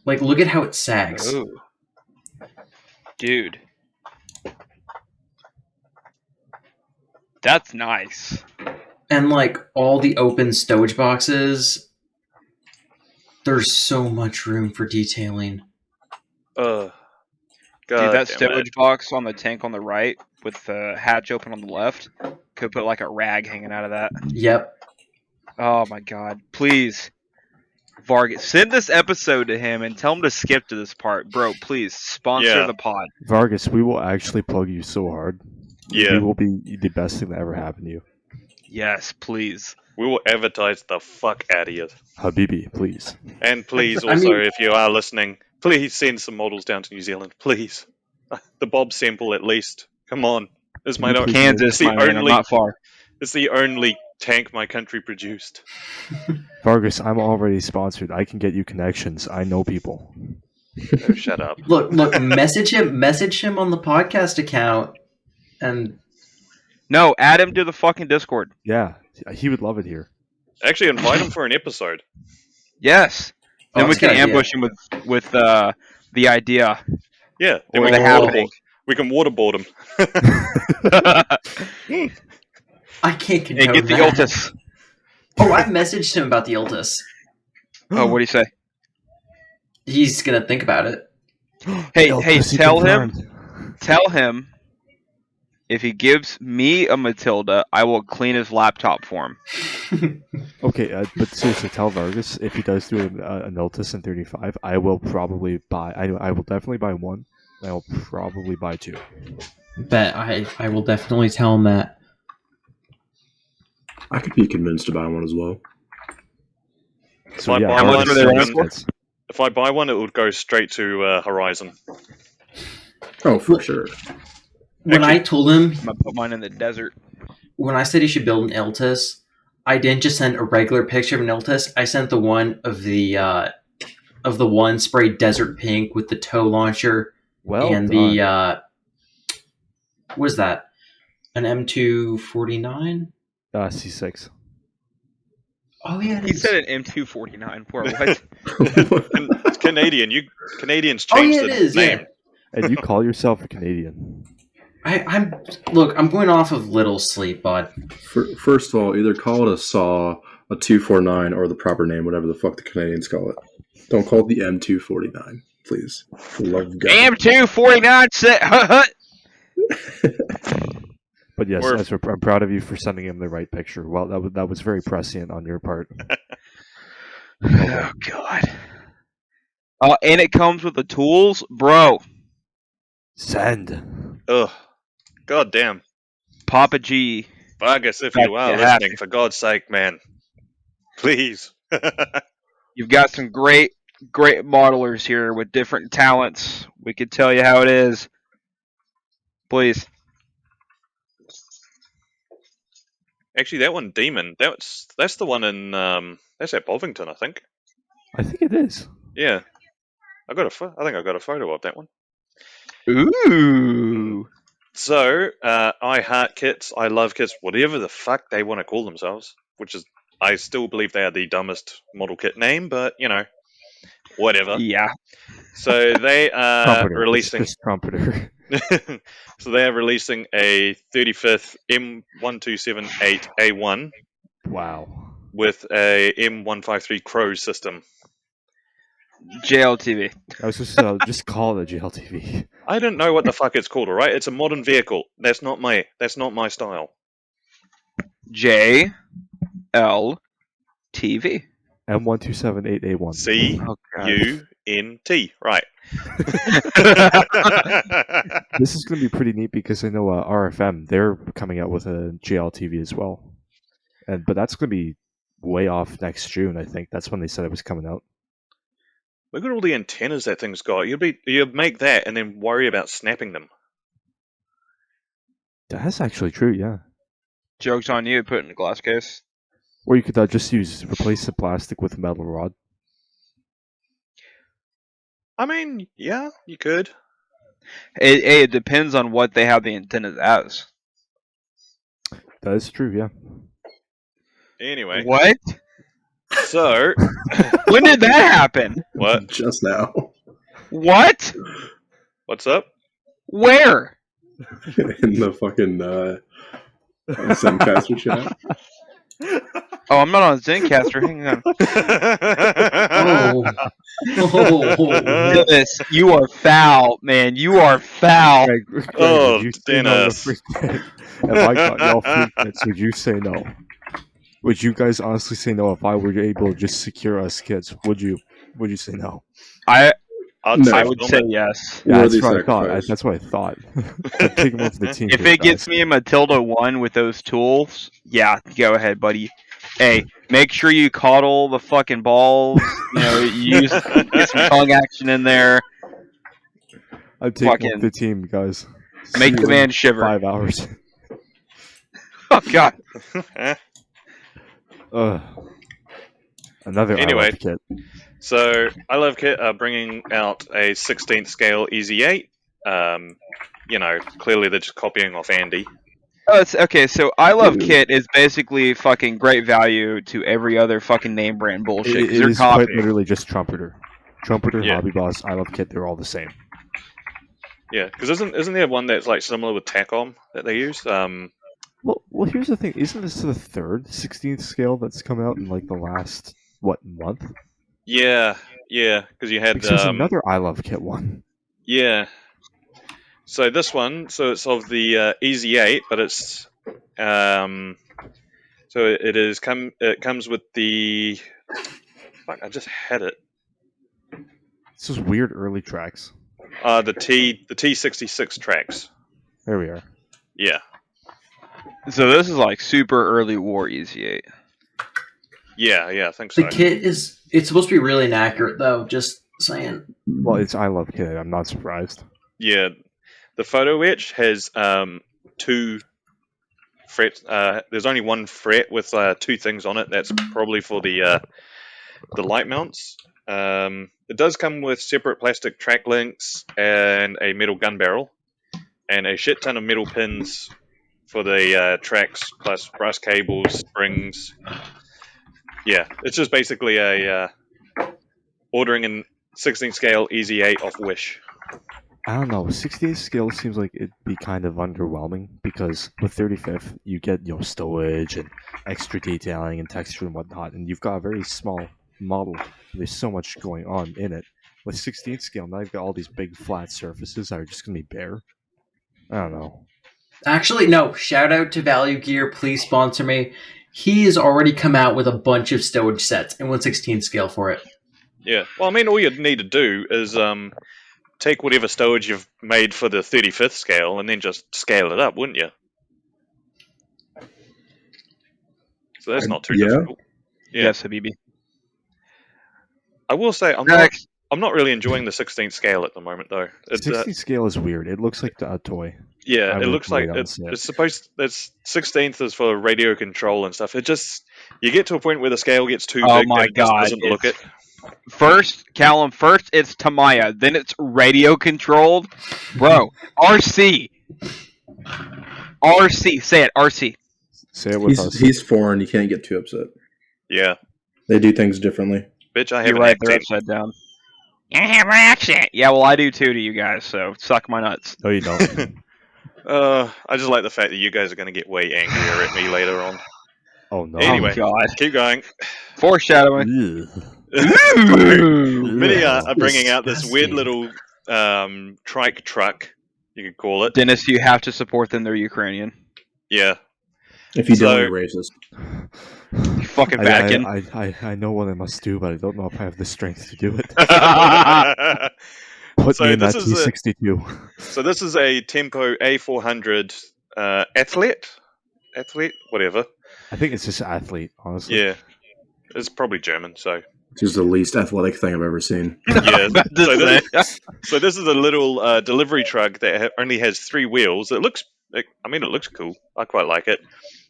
Like, look at how it sags. Oh. Dude. That's nice. And like all the open stowage boxes, there's so much room for detailing. God Dude, that damn it. stowage box on the tank on the right with the hatch open on the left could put like a rag hanging out of that. Yep. Oh my god. Please. Vargas, send this episode to him and tell him to skip to this part. Bro, please sponsor Yeah. the pod. Vargas, we will actually plug you so hard. Yeah. We will be the best thing that ever happened to you. Yes, please. We will advertise the fuck out of you. Habibi, please. And please I also, mean- if you are listening, please send some models down to New Zealand. Please. The Bob sample at least. Come on. It's my Can you own, please- Kansas, It's the my man, I'm only- not far. it's the only tank my country produced. Vargas, I'm already sponsored. I can get you connections. I know people. Oh, shut up. Look, message him on the podcast account and No, add him to the fucking Discord. Yeah, he would love it here. Actually, invite him for an episode. Yes. Oh, Then we that's a can good idea. ambush him with the idea Yeah. or we the can happening. We can waterboard him. I can't Hey, condone get the that. Iltis. Oh, I messaged him about the Iltis. Oh, what do you say? He's gonna think about it. Hey, Iltis, you tell him. confirmed. Tell him. If he gives me a Matilda, I will clean his laptop for him. Okay, but seriously, tell Vargas if he does do an Iltis in 35, I will probably buy. I will definitely buy one. And I will probably buy two. Bet I will definitely tell him that. I could be convinced to buy one as well. So I yeah, buy How much one, were they running for? if I buy one, it would go straight to Horizon. Oh, for sure. When I told him, I'm gonna put mine in the desert. when I said he should build an Iltis, I didn't just send a regular picture of an Iltis. I sent the one of the one sprayed desert pink with the tow launcher Well and done. the what is that? An M249? C6. Oh yeah, it He is. said an M249. Poor what? It's Canadian. Canadians Oh, changed yeah, the it is, name. yeah. And you call yourself a Canadian. I'm going off of little sleep, bud. First of all, either call it a SAW, a 249, or the proper name, whatever the fuck the Canadians call it. Don't call it the M249, please. For the love of God. M249 set. But yes, Or- Ezra, I'm proud of you for sending him the right picture. Well, that was very prescient on your part. Oh god. And it comes with the tools, bro. Send. Ugh. God damn. Papa G. Vargas, if That you are can't listening, happen. for God's sake, man. Please. You've got some great modelers here with different talents. We can tell you how it is. Please. Actually, that one, Demon, that's the one in, that's at Bovington, I think. I think it is. Yeah. I think I got a photo of that one. Ooh. So, I heart kits, I love kits, whatever the fuck they want to call themselves, which is, I still believe they are the dumbest model kit name, but, whatever. Yeah. So they are Trumpeter. releasing. It's just Trumpeter. So they are releasing a 35th M1278A1 Wow. with a M153 Crow system. JLTV. I was just call it a GLTV. I don't know what the fuck it's called. All right, it's a modern vehicle. That's not my style. JLTV. M1278A1. CUNT. Right. This is going to be pretty neat because I know RFM, they're coming out with a GLTV as well. But that's going to be way off next June, I think. That's when they said it was coming out. Look at all the antennas that thing's got. You'd make that and then worry about snapping them. That's actually true, yeah. Joke's on you. Put it in a glass case. Or you could just replace the plastic with a metal rod. I mean, yeah, you could. It depends on what they have the antennas as. That is true, yeah. Anyway, What? so When did that happen? what? Just now. What? What's up? Where? In the fucking Zencaster chat. Oh, I'm not on Zencaster. Hang on. Oh. Dennis, you are foul, man. You are foul. Greg, Oh, would you say no to Dennis. free kit? If I got y'all free kits, would you say no? Would you guys honestly say no if I were able to just secure us kits? Would you say no? I No. I would say yes. Yeah, that's Worthy what I thought. sacrifice. That's what I thought. I'd take him over the team. If here, it gets guys. me a Matilda 1 with those tools, yeah, go ahead, buddy. Hey, make sure you coddle the fucking balls. You get some tongue action in there. I'd take him fucking- off the team, guys. Make See the you in man shiver. 5 hours. Oh, God. Another Anyway. I Love kit. So, I Love Kit are bringing out a 16th scale Easy 8. Clearly they're just copying off Andy. Oh, it's okay. So I Love Kit is basically fucking great value to every other fucking name brand bullshit. It 'Cause they're is quite copying. literally just Trumpeter. Trumpeter, Yeah. Hobby Boss, I Love Kit, they're all the same. Yeah, because isn't there one that's like similar with TACOM that they use? Well, here's the thing. Isn't this the third 16th scale that's come out in like the last month? Yeah, because you had Because there's another I Love Kit one. yeah. So this one, so it's of the Easy 8, but it's so it comes with the fuck. I just had it. It's those weird early tracks. The T66 tracks. There we are. Yeah, So this is like super early war Easy 8. yeah, I think so. The kit it's supposed to be really inaccurate though. Just saying. Well, it's I Love Kit. I'm not surprised. Yeah, the photo etch has 2 frets. There's only 1 fret with 2 things on it. That's probably for the light mounts. It does come with separate plastic track links and a metal gun barrel, and a shit ton of metal pins for the tracks, plus brass cables, springs. Yeah, it's just basically a ordering in 16 scale Easy 8 off Wish. I don't know. 16th scale seems like it'd be kind of underwhelming because with 35th you get stowage and extra detailing and texture and whatnot, and you've got a very small model. There's so much going on in it. With 16th scale, now you've got all these big flat surfaces that are just gonna be bare. I don't know. Actually, no. Shout out to Value Gear. Please sponsor me. He has already come out with a bunch of stowage sets and 1/16 scale for it. Yeah, well, I mean, all you'd need to do is take whatever stowage you've made for the 35th scale and then just scale it up, wouldn't you? So that's not too difficult. Yeah. Yes, Habibi. I will say Next. I'm not really enjoying the 16th scale at the moment though. 16th scale is weird. It looks like a toy. Yeah, I it would looks like lay down it's and say it. supposed. It's 16th is for radio control and stuff. It just you get to a point where the scale gets too Oh big my and it just God, doesn't look it. First, Callum, first it's Tamaya, then it's radio controlled. Bro, RC. RC, say it, RC. Say it with us. He's foreign. You can't get too upset. Yeah, They do things differently. bitch, I have You're an right, they're accent. upside down. You have an accent. Yeah, well, I do too to you guys, so suck my nuts. No, you don't. I just like the fact that you guys are going to get way angrier at me later on. Oh no. Anyway. Oh, God. Keep going. Foreshadowing. Ugh. Many Yeah. are bringing out this weird Disgusting. little trike truck, you could call it. Dennis, you have to support them, they're Ukrainian. Yeah. If you So- don't, you're racist. You fucking Vatican. I know what I must do, but I don't know if I have the strength to do it. so Put me in that this is a- T62. this is a Tempo A400 athlete, whatever. I think it's just athlete, honestly. Yeah. It's probably German, so This is the least athletic thing I've ever seen. yeah. About to so, say. so this is a little delivery truck that only has 3 wheels. It looks cool. I quite like it.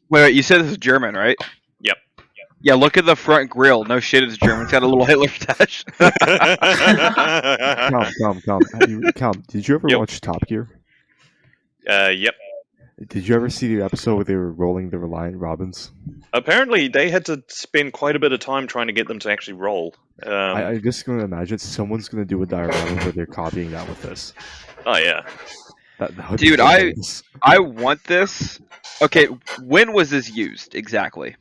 Wait, you said this is German, right? Yep. Yeah, look at the front grill. No shit, it's German. It's got a little Hitler stash. Calm. Did you ever Yep. watch Top Gear? Yep. Did you ever see the episode where they were rolling the Reliant Robins? Apparently, they had to spend quite a bit of time trying to get them to actually roll. I'm just going to imagine someone's going to do a diorama where they're copying that with this. Oh yeah. That would be Dude, hilarious. I want this. Okay, when was this used exactly?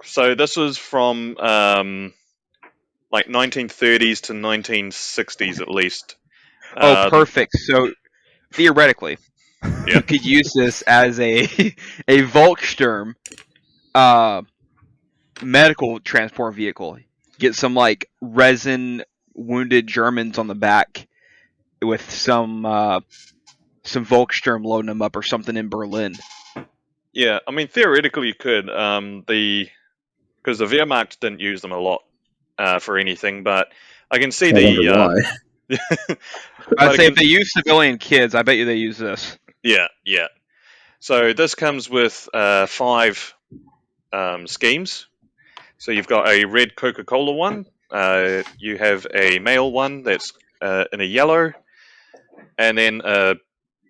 So this was from like 1930s to 1960s at least. Oh, perfect. So theoretically, Yeah. you could use this as a Volksturm medical transport vehicle. Get some like resin wounded Germans on the back with some Volksturm loading them up or something in Berlin. Yeah, I mean theoretically you could. Because the Wehrmacht didn't use them a lot for anything, but I can see I wonder why. I'd say if they use civilian kids, I bet you they use this. Yeah. So this comes with 5 schemes. So you've got a red Coca-Cola one. You have a male one that's in a yellow, and then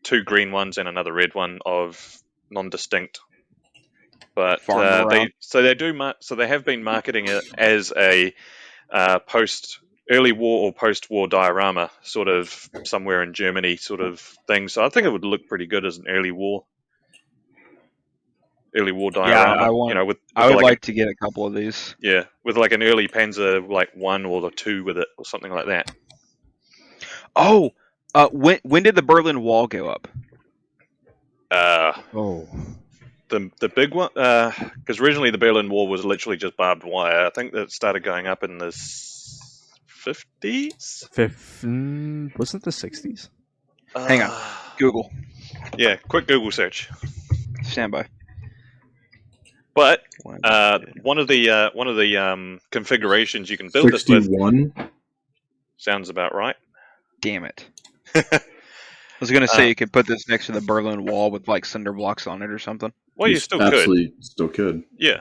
2 green ones and another red one of non-distinct. But Farm around. they have been marketing it as a post early war or post-war diorama, sort of somewhere in Germany, sort of thing. So I think it would look pretty good as an early war Yeah, diorama. With I would like like to get a couple of these. with like an early Panzer like 1 or the 2 with it or something like that. Oh, when did the Berlin Wall go up? Oh, The big one, because originally the Berlin Wall was literally just barbed wire. I think that started going up in the 50s. wasn't the 60s? Hang on. Google. Yeah, quick Google search. Stand by. But one of the configurations you can build this with 61. sounds about right. Damn it. I was gonna say you could put this next to the Berlin Wall with like cinder blocks on it or something. Well, you still could. Absolutely still could. Yeah.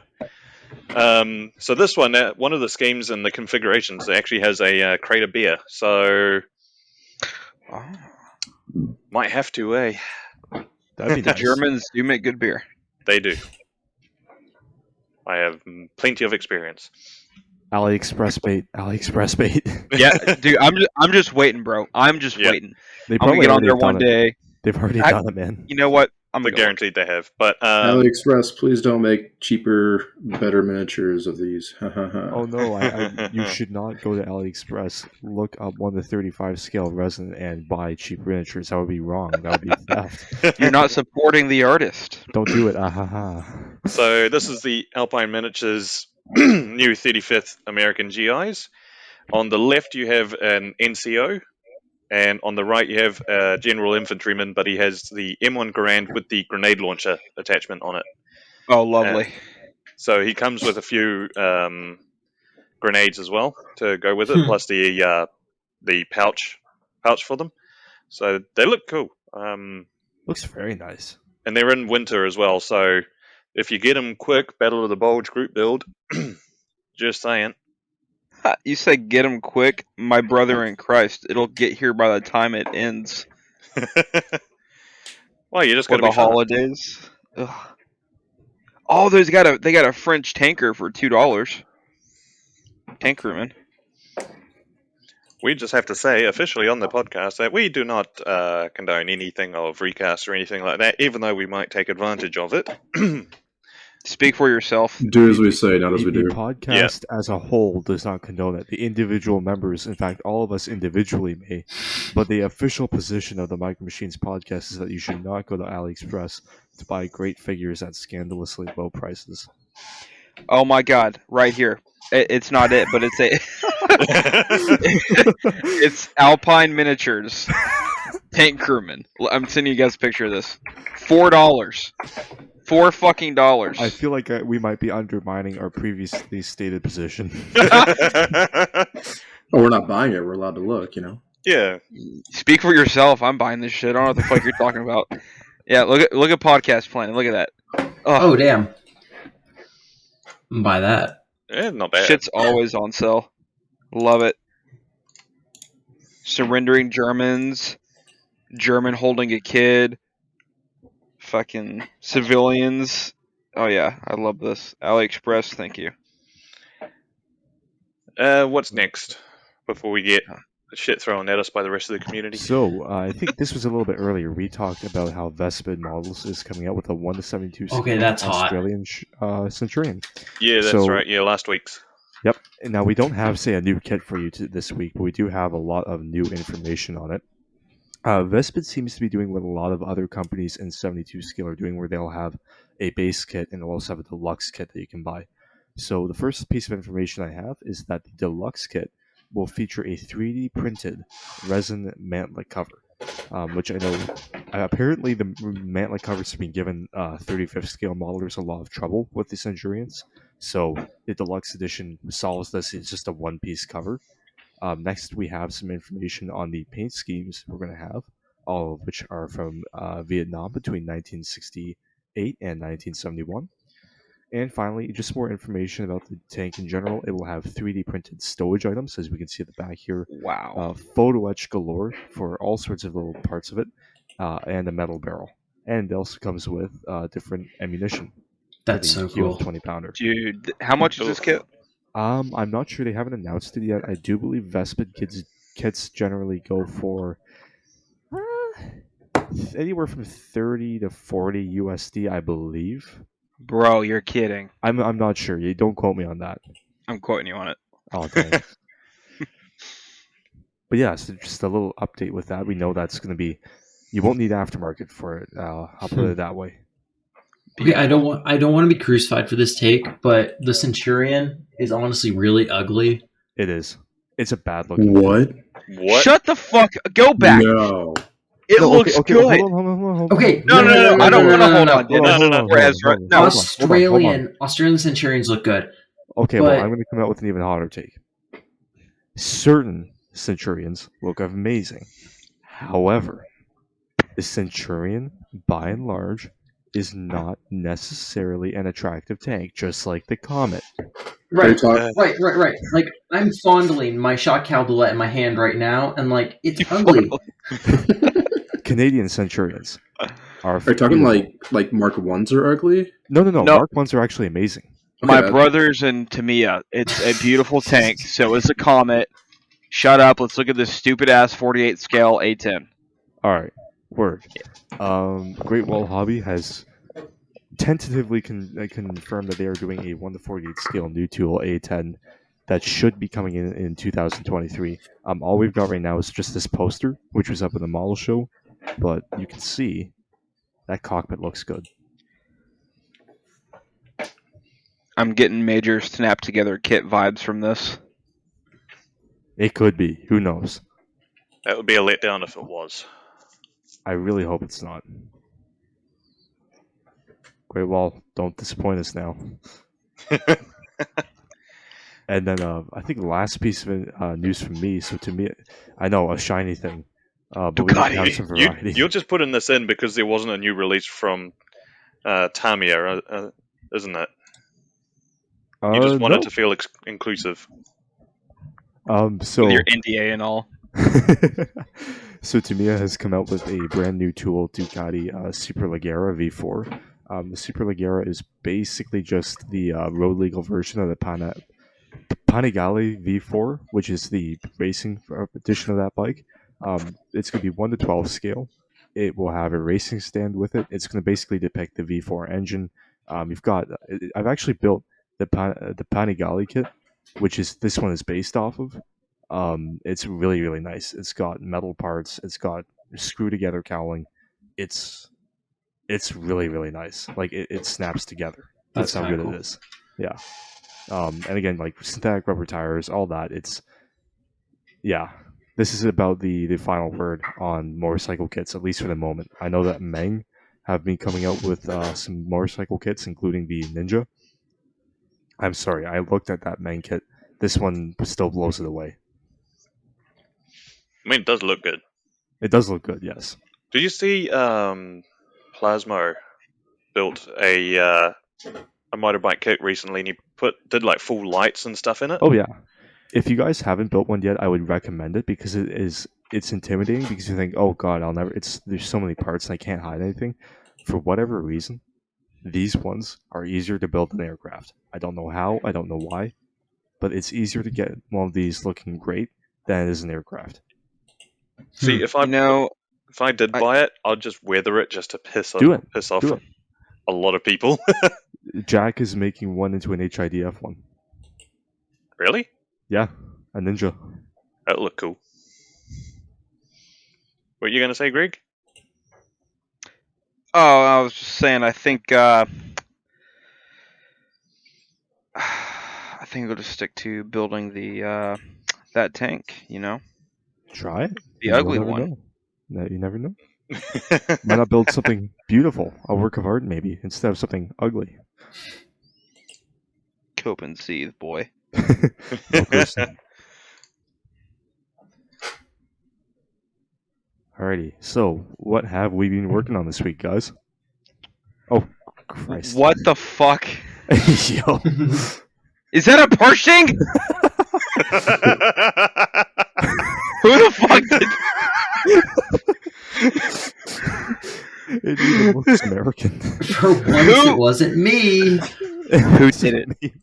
So this one of the schemes and the configurations actually has a crate of beer. So might have to, That'd be The nice. Germans do make good beer. They do. I have plenty of experience. AliExpress bait. Yeah, dude, I'm just waiting, bro. I'm just Yeah. waiting. They I'm gonna probably get on already there done one it. day. They've already done it, man. You know what? I'm They're gonna go. guaranteed they have. But AliExpress, please don't make cheaper, better miniatures of these. Oh no, you should not go to AliExpress, look up 1:35 scale resin, and buy cheap miniatures. That would be wrong. That would be theft. You're not supporting the artist. Don't do it. Ahaha. So this is the Alpine Miniatures new 35th American GIs. On the left you have an NCO, and on the right you have a general infantryman, but he has the M1 Garand with the grenade launcher attachment on it. Oh, lovely. So he comes with a few grenades as well to go with it, plus the pouch for them. So they look cool. Looks very nice. And they're in winter as well, so if you get them quick, Battle of the Bulge group build, just saying. You said get them quick, my brother in Christ. It'll get here by the time it ends. Well, you just For got to the be fast. holidays. Ugh. Oh, they got a French tanker for $2. Tank crewman. We just have to say officially on the podcast that we do not condone anything of recast or anything like that, even though we might take advantage of it. Speak for yourself. Do as we say, not as we The do. podcast as a whole does not condone it. The individual members, in fact, all of us individually may, but the official position of the Micro Machines podcast is that you should not go to AliExpress to buy great figures at scandalously low prices. Oh my God! Right here. It's not it, but it's it's Alpine Miniatures Tank Crewman. I'm sending you guys a picture of this. $4. $4 I feel like we might be undermining our previously stated position. Oh, we're not buying it. We're allowed to look, Yeah. Speak for yourself. I'm buying this shit. I don't know what the fuck you're talking about. Yeah, look at podcast plan. Look at that. Oh, damn. Buy that. Yeah, not bad. Shit's always on sale. Love it. Surrendering Germans. German holding a kid. Fucking civilians. Oh yeah, I love this. AliExpress, thank you. What's next before we get shit thrown at us by the rest of the community? So, I think this was a little bit earlier. We talked about how Vespid Models is coming out with a 1:72 scale Okay, that's hot. Australian Centurion. Yeah, that's So- right. Yeah, last week's. Yep. And now we don't have, say, a new kit for you this week, but we do have a lot of new information on it. Vespid seems to be doing what a lot of other companies in 72 scale are doing, where they'll have a base kit and they'll also have a deluxe kit that you can buy. So the first piece of information I have is that the deluxe kit will feature a 3D printed resin mantlet cover, which I know apparently the mantlet covers have been given 35th scale modelers a lot of trouble with the Centurions. So the deluxe edition solves this. It's just a one-piece cover. Next, we have some information on the paint schemes we're going to have, all of which are from Vietnam between 1968 and 1971. And finally, just more information about the tank in general. It will have 3D printed stowage items, as we can see at the back here. Wow. Photo etch galore for all sorts of little parts of it, and a metal barrel. And it also comes with different ammunition. That's for the so Kilo cool. 20-pounder. Dude, how much is this kit? I'm not sure. They haven't announced it yet. I do believe Vespid kits generally go for anywhere from 30 to 40 USD, I believe. Bro, you're kidding. I'm not sure. You don't quote me on that. I'm quoting you on it. Oh dang. But yeah, so just a little update with that. We know that's going to be. You won't need aftermarket for it. I'll put it that way. Okay, I don't want to be crucified for this take, but the Centurion is honestly really ugly. It is. It's a bad looking. What? What? Shut the fuck. Go back. No. It looks okay, good. Hold on. Okay, No, I don't want to hold on. No. For Ezra. No. Australian Centurions look good. Okay, But- well, I'm going to come out with an even hotter take. Certain Centurions look amazing. However, the Centurion, by and large, is not necessarily an attractive tank, just like the Comet. Right. Uh, Right. Like, I'm fondling my shot Caldolette in my hand right now, and like, it's ugly. Canadian Centurions are. Are you talking beautiful. like Mark 1s are ugly? No. No. Mark 1s are actually amazing. My Okay, brothers and Tamiya. It's a beautiful tank. So is a Comet. Shut up. Let's look at this stupid ass 48 scale A10. All right, word. Great Wall Hobby has tentatively confirmed that they are doing a 1:48 scale new tool A10 that should be coming in 2023. All we've got right now is just this poster, which was up in the model show, but you can see that cockpit looks good. I'm getting major snap together kit vibes from this. It could be. Who knows? That would be a letdown if it was. I really hope it's not. Great Wall, don't disappoint us now. And then I think the last piece of news from me. So to me, I know a shiny thing. But we don't have some variety. You're just putting this in because there wasn't a new release from Tamiya, isn't it? You just wanted to feel inclusive. So With your NDA and all. so Tamiya has come out with a brand new tool, Ducati Superleggera V4. The Superleggera is basically just the road legal version of the Panigale V4, which is the racing edition of that bike. It's going to be 1:12 scale. It will have a racing stand with it. It's going to basically depict the V4 engine. I've actually built the Panigale kit, which is this one is based off of. It's really, really nice. It's got metal parts. It's got screw together cowling. It's really, really nice. Like it snaps together. That's how good cool. it is. Yeah. And again, like synthetic rubber tires, all that. This is about the final word on motorcycle kits, at least for the moment. I know that Meng have been coming out with some motorcycle kits, including the Ninja. I'm sorry, I looked at that Meng kit. This one still blows it away. I mean, it does look good. It does look good, yes. Did you see Plasmo built a motorbike kit recently, and he did like full lights and stuff in it? Oh yeah. If you guys haven't built one yet, I would recommend it because it's intimidating because you think, oh god, there's so many parts and I can't hide anything. For whatever reason, these ones are easier to build than aircraft. I don't know how, I don't know why, but it's easier to get one of these looking great than it is an aircraft. See, if I did buy it, I'd just weather it just to piss off a lot of people. Jack is making one into an HIDF one. Really? Yeah, a Ninja. That'd look cool. What are you going to say, Greg? Oh, I was just saying, I think I'll just stick to building the that tank, you know? Try it. The ugly one. No, you never know. Why not build something beautiful, a work of art maybe, instead of something ugly? Cope and seethe, boy. No person. Alrighty, so what have we been working on this week, guys? Oh, Christ. What the fuck? Yo. Is that a Pershing? Who the fuck did... It even looks American. For once, it wasn't me. Who did it?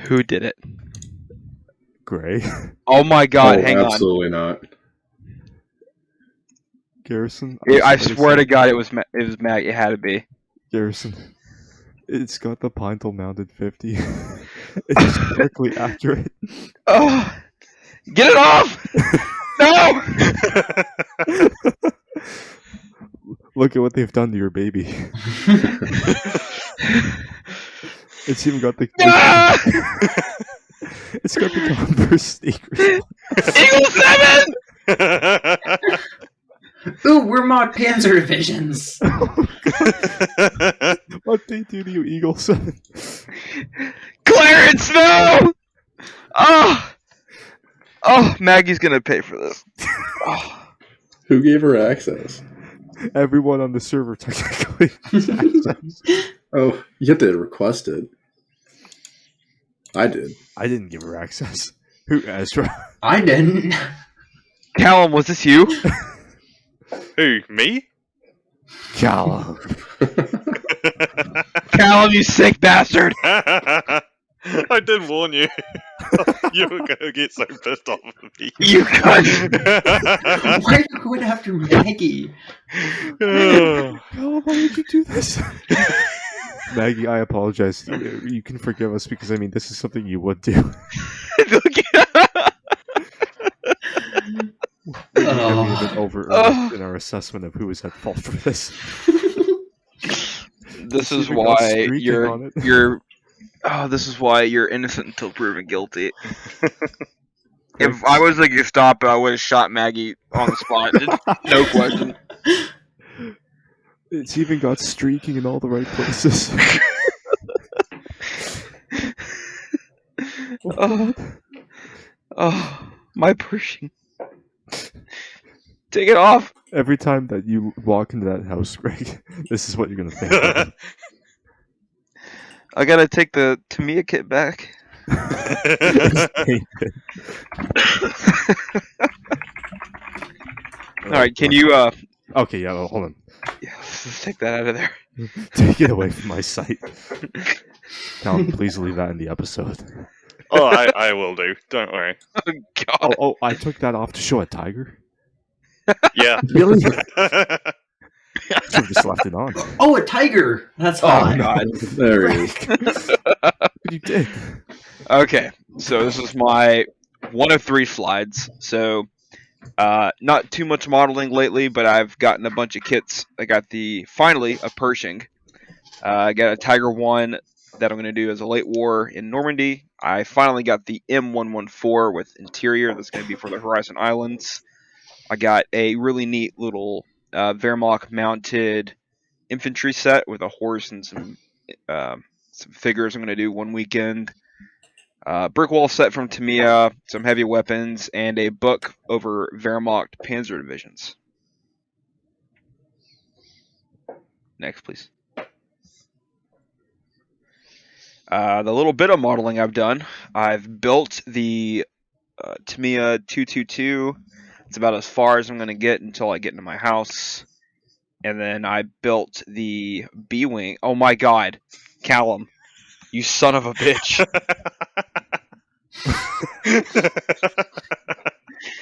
Who did it? Gray. Oh my god, hang on. Absolutely not. Garrison. I swear to God, it was Mag. It had to be. Garrison. It's got the Pintle mounted 50. It's historically accurate. Oh, get it off! No! Look at what they've done to your baby. It's even got the. Ah! It's got the Converse sneakers. Eagle 7! Ooh, we're mod Panzer divisions. What they do to you, Eagle 7? Clarence, no! Oh, Maggie's gonna pay for this. Oh. Who gave her access? Everyone on the server technically has access. Oh, you have to request it. I did. I didn't give her access. Who, Ezra? I didn't. Callum, was this you? Who, me? Callum. Callum, you sick bastard! I did warn you. You were gonna get so pissed off with me. You cunt! Why are you going after Maggie? Callum, why did you do this? Maggie, I apologize. You can forgive us because, I mean, this is something you would do. We're a bit over in our assessment of who was at fault for this. This is We got why streaking on it. this is why you're innocent until proven guilty. If I was a Gestapo, I would have shot Maggie on the spot. No question. It's even got streaking in all the right places. Oh, my Pershing. Take it off. Every time that you walk into that house, Greg, this is what you're gonna think of. I gotta take the Tamiya kit back. Alright, can you, Okay, yeah, well, hold on. yeah, let's take that out of there. Take it away from my sight. Callum, please leave that in the episode. Oh, I will do. Don't worry. Oh, God. Oh, I took that off to show a tiger? Yeah. Really? Should have just left it on. Oh, a tiger! That's Oh, hot. God. There he is. You did. Okay, so this is my one of 3 slides. So, not too much modeling lately, but I've gotten a bunch of kits. I got finally a Pershing. I got a Tiger 1 that I'm going to do as a late war in Normandy. I finally got the M114 with interior that's going to be for the Horizon Islands. I got a really neat little Wehrmacht mounted infantry set with a horse and some figures I'm going to do one weekend. Brick wall set from Tamiya, some heavy weapons, and a book over Wehrmacht Panzer divisions. Next, please. The little bit of modeling I've done, I've built the Tamiya 222. It's about as far as I'm going to get until I get into my house. And then I built the B-Wing. Oh my god. Callum, you son of a bitch.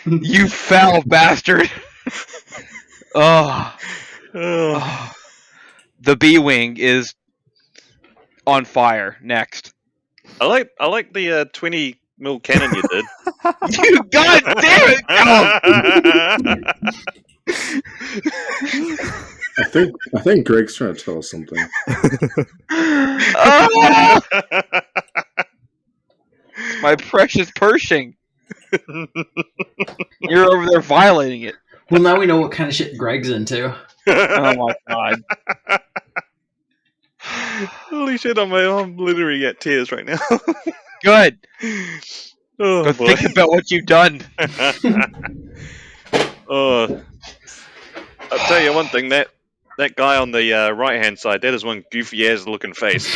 You foul bastard. Oh. The B-Wing is on fire. Next. I like the 20 mil cannon you did. You god damn it, Callum. I think Greg's trying to tell us something. Oh, my precious Pershing. You're over there violating it. Well, now we know what kind of shit Greg's into. Oh my god. Holy shit, I'm literally at tears right now. Good. Oh, Go boy. think about what you've done. Oh, I'll tell you one thing, that guy on the right-hand side, that is one goofy-ass looking face.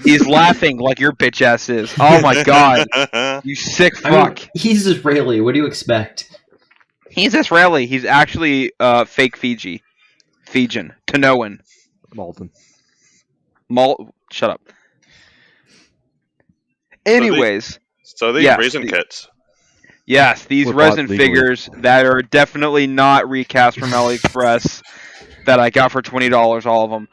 He's laughing like your bitch ass is. Oh my god. You sick I mean, fuck. he's Israeli. What do you expect? He's Israeli. He's actually fake Fijian. Tanoan. Malden. Shut up. Anyways, So these Yes, resin the- kits. yes, these Were bought resin legally. figures that are definitely not recast from AliExpress that I got for $20, all of them.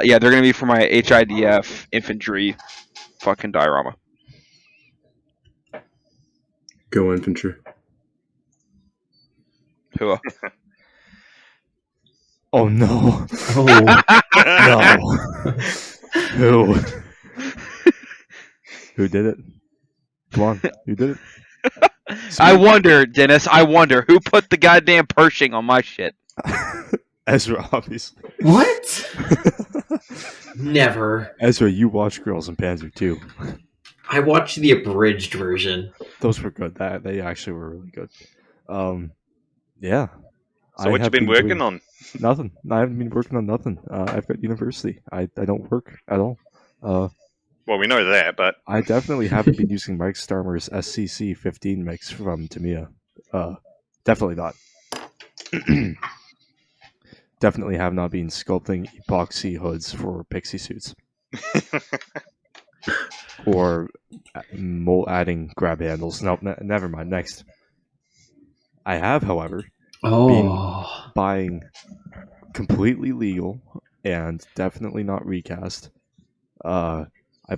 Yeah, they're gonna be for my HIDF infantry fucking diorama. Go infantry. Who? Oh no. Oh, No. Who? Who did it? Come on. Who did it? I wonder, Dennis. I wonder who put the goddamn Pershing on my shit. Ezra, obviously. what? Never. Ezra, you watch Girls in Panzer too. I watched the abridged version. Those were good. They actually were really good. Yeah. So what you have been working doing on? Nothing. I haven't been working on nothing. I've got university. I don't work at all. Well, we know that, but I definitely haven't been using Mike Starmer's SCC 15 mix from Tamiya. Definitely not. Definitely have not been sculpting epoxy hoods for pixie suits. Or adding grab handles. Nope, never mind. Next. I have, however, Oh. buying completely legal and definitely not recast. I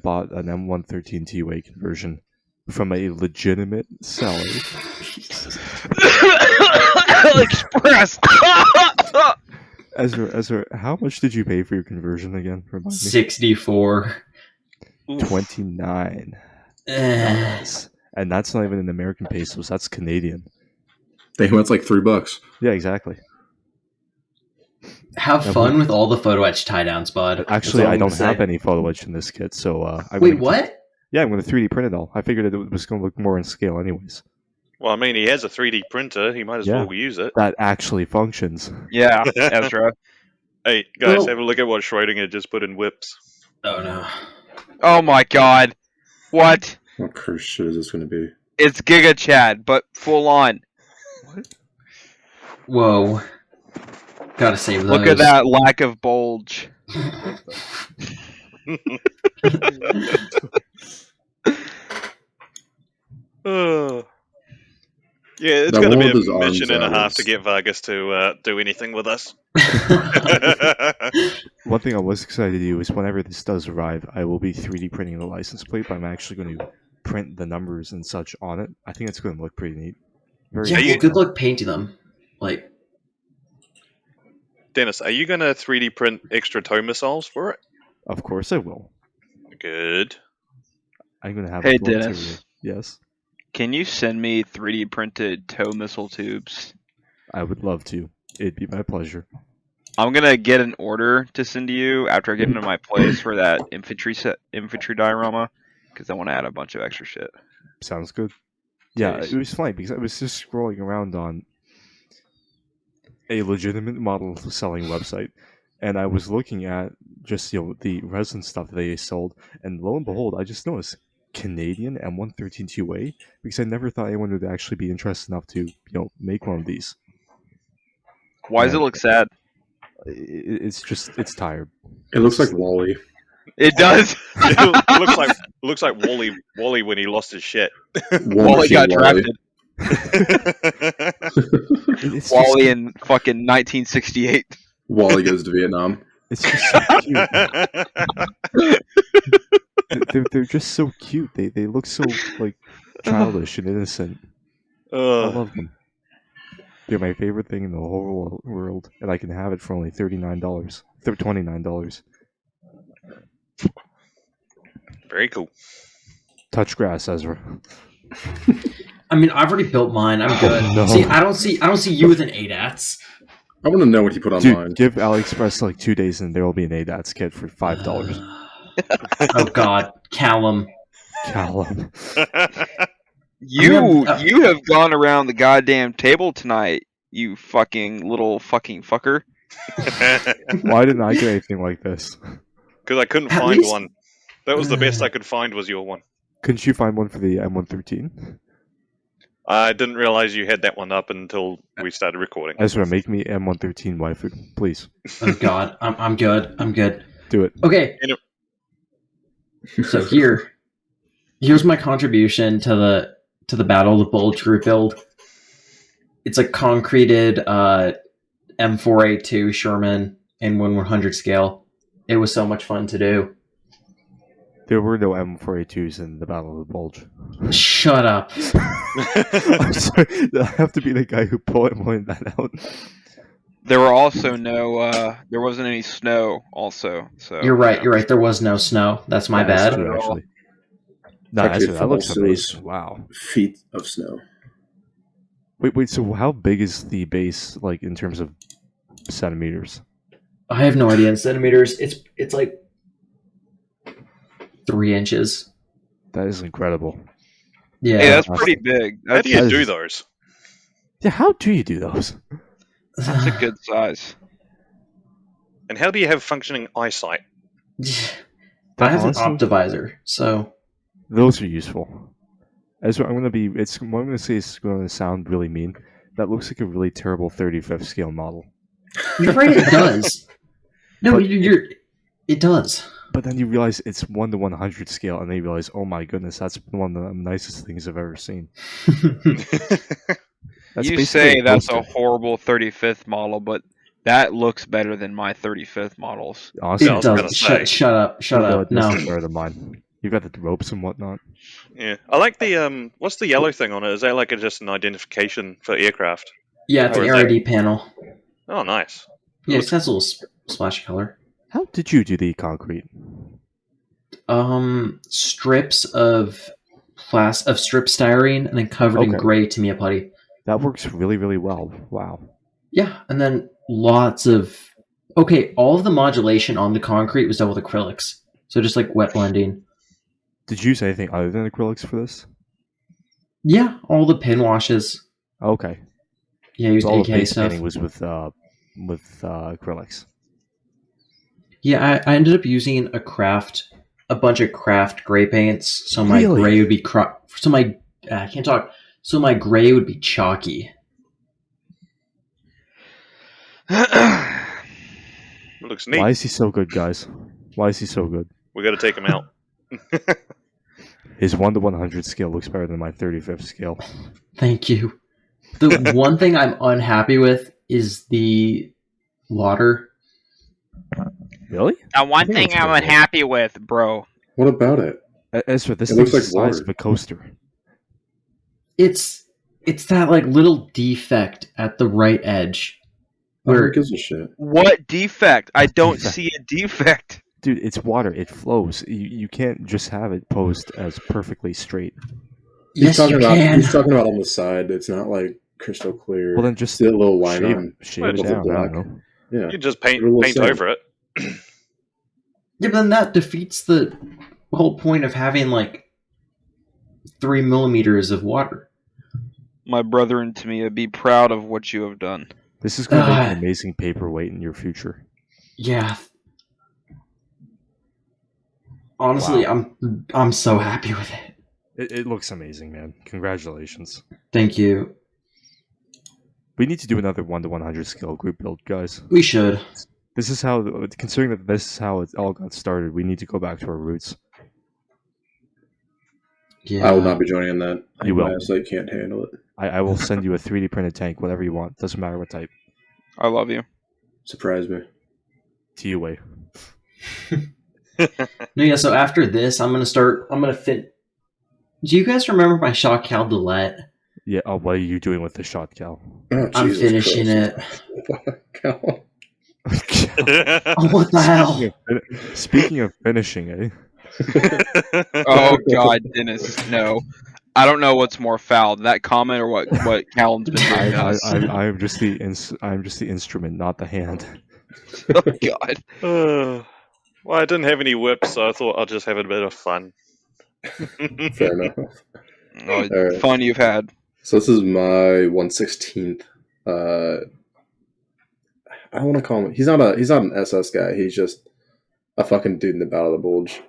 bought an M113 T-Way conversion from a legitimate seller. Express. Ezra, how much did you pay for your conversion again? Remind me. 64. $29. Eh. And that's not even in American pesos. That's Canadian. They went like $3. Yeah, exactly. Have fun with all the photo etch tie downs, bud. Actually, That's all I I'm don't gonna have say. any photo etch in this kit, so Wait, what? Yeah, I'm going to 3D print it all. I figured it was going to look more in scale anyways. well, I mean, he has a 3D printer. He might as Yeah. well use it. That actually functions. Yeah, Ezra. Hey, guys, Well- have a look at what Schrodinger just put in whips. Oh no. Oh my god. What? What cursed shit is this going to be? It's Giga Chad, but full on. Whoa. Gotta save those. Look at that lack of bulge. Yeah, it's That going to one be with his a arms mission and a out half is- to get Vargas to do anything with us. One thing I was excited to do is whenever this does arrive, I will be 3D printing the license plate, but I'm actually going to print the numbers and such on it. I think it's going to look pretty neat. Very Yeah, Are you- well, good luck painting them. Like, Dennis, are you going to 3D print extra tow missiles for it? Of course I will. Good. I'm going to have Hey, a full Dennis. interior. Yes, Can you send me 3D printed tow missile tubes? I would love to. It'd be my pleasure. I'm gonna get an order to send to you after I get into my place for that infantry diorama, because I want to add a bunch of extra shit. Sounds good. Yeah, Nice. it was funny because I was just scrolling around on a legitimate model selling website, and I was looking at just the resin stuff that they sold, and lo and behold, I just noticed Canadian M113 2A because I never thought anyone would actually be interested enough to make one of these. Why does it look sad? It's tired. It looks like Wally. It does. it looks like Wally when he lost his shit. Wally got drafted. It's just- Wally in fucking 1968. Wally goes to Vietnam. It's just so cute. They're just so cute. They look so like childish and innocent. I love them. They're my favorite thing in the whole world, and I can have it for only $39. $29. Very cool. Touch grass, Ezra. I mean, I've already built mine. I'm good. no. See, I don't see you with an ADATS. I want to know what he put on Dude, mine. give AliExpress like 2 days, and there will be an ADATS kit for $5. Oh God, Callum. Callum. You have gone around the goddamn table tonight, you fucking little fucking fucker. Why didn't I get anything like this? Because I couldn't At find least- one. That was the best I could find was your one. Couldn't you find one for the M113? I didn't realize you had that one up until we started recording. Ezra, make me M113 waifu, please. Oh God, I'm good. I'm good. Do it. Okay. So here's my contribution to the Battle of the Bulge group build. It's a concreted M4A2 Sherman in 1/100 scale. It was so much fun to do. There were no M4A2s in the Battle of the Bulge. Shut up. I'm sorry, I have to be the guy who pointed that out. There were also no. There wasn't any snow. Also, so You're right. You're right. There was no snow. That's my That's bad. true, actually. No, Actually, that looks falls, so it's amazing. Wow. Feet of snow. Wait. So how big is the base, like in terms of centimeters? I have no idea in centimeters. It's like 3 inches. That is incredible. Yeah. Hey, that's pretty big. How do you That do is- those? Yeah, how do you do those? That's a good size. And how do you have functioning eyesight? I have an Honestly, optivisor, so those are useful. Ezra, I'm gonna say is gonna sound really mean. That looks like a really terrible 35th scale model. you're right. It does. No, But it does. But then you realize it's 1/100 scale, and then you realize, oh my goodness, that's one of the nicest things I've ever seen. That's You basically say that's a poster. horrible 35th model, but that looks better than my 35th models. Honestly, I It was gonna does. say. Shut up. Shut no, up. it does No. look better than mine. You got the ropes and whatnot. Yeah, I like the what's the yellow thing on it? Is that like just an identification for aircraft? Yeah, it's Or an is that- RID panel. Oh, nice. Yeah, it has a little splash of color. How did you do the concrete? Strips of strip styrene and then covered in Okay. gray Tamiya putty. That works really, really well. Wow. Yeah, and then lots of all of the modulation on the concrete was done with acrylics. So just like wet blending. Did you use anything other than acrylics for this? Yeah, all the pin washes. Okay. Yeah, I used So all the AK base stuff. painting was with acrylics. Yeah, I ended up using a bunch of craft gray paints. So my Really? gray would be I can't talk. So my gray would be chalky. It looks neat. Why is he so good, guys? Why is he so good? We got to take him out. His 1/100 scale looks better than my 35th scale. Thank you. The one thing I'm unhappy with is the water. Really? Now, one think thing it's I'm pretty good. unhappy with, bro. What about it? Ezra, this It thing's looks the like size water. of a coaster. It's that like little defect at the right edge. Who Where gives a shit? What defect? I don't Defect. see a defect. Dude, it's water. It flows. You can't just have it posed as perfectly straight. yes, you about, can. He's talking about on the side. It's not like crystal clear. Well, then just see a little line shave, on. shave Well, it it's down. I black. don't know. Yeah. You just paint It will say. over it. Yeah, but then that defeats the whole point of having like 3 millimeters of water. My brother and Tamiya, be proud of what you have done. This is going to make Ah. an amazing paperweight in your future. Yeah. Honestly, I'm so happy with it. It looks amazing, man. Congratulations. Thank you. We need to do another 1/100 scale group build, guys. We should. This is how, considering that this is how it all got started, we need to go back to our roots. Yeah. I will not be joining in that. You will. My eyesight can't handle it. I will send you a 3D printed tank, whatever you want. Doesn't matter what type. I love you. Surprise me. TUA. No, yeah, so after this, I'm gonna fit. Do you guys remember my Shaw Caldelet? Yeah, what are you doing with the shot, Cal? Oh, I'm Jesus finishing Christ. Cal. Oh, what the hell? Speaking of finishing, eh? Oh God, Dennis, no. I don't know what's more foul, that comment or what Callan's been doing. to us. I'm just the instrument, not the hand. Oh God. Well, I didn't have any whips, so I thought I'll just have a bit of fun. Fair enough. Oh, Alright. fun you've had. So this is my 1/16th. I don't want to call him. He's not an SS guy. He's just a fucking dude in the Battle of the Bulge.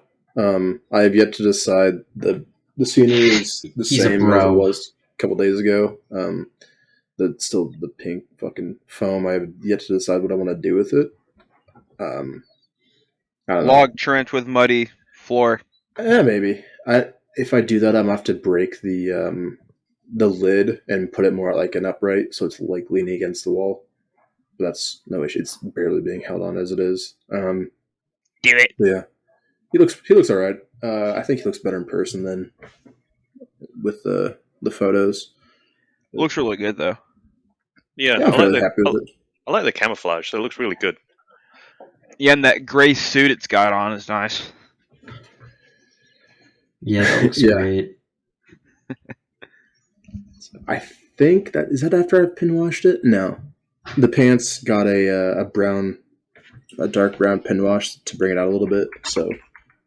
I have yet to decide. The scenery is the He's a same as bro. it was a couple days ago. That's still the pink fucking foam. I have yet to decide what I want to do with it. I don't know. Log trench with muddy floor. Yeah, maybe. If I do that, I'm gonna have to break the lid and put it more like an upright, so it's like leaning against the wall. But that's no issue. It's barely being held on as it is. Do it. But yeah, he looks all right. I think he looks better in person than with the photos. Looks really good though. Yeah, Yeah, I'm fairly happy with it. I like the camouflage. So it looks really good. Yeah, and that gray suit it's got on is nice. Yeah, that looks Yeah. great. I think that is that after I've pin washed it. No, the pants got a dark brown pin wash to bring it out a little bit. So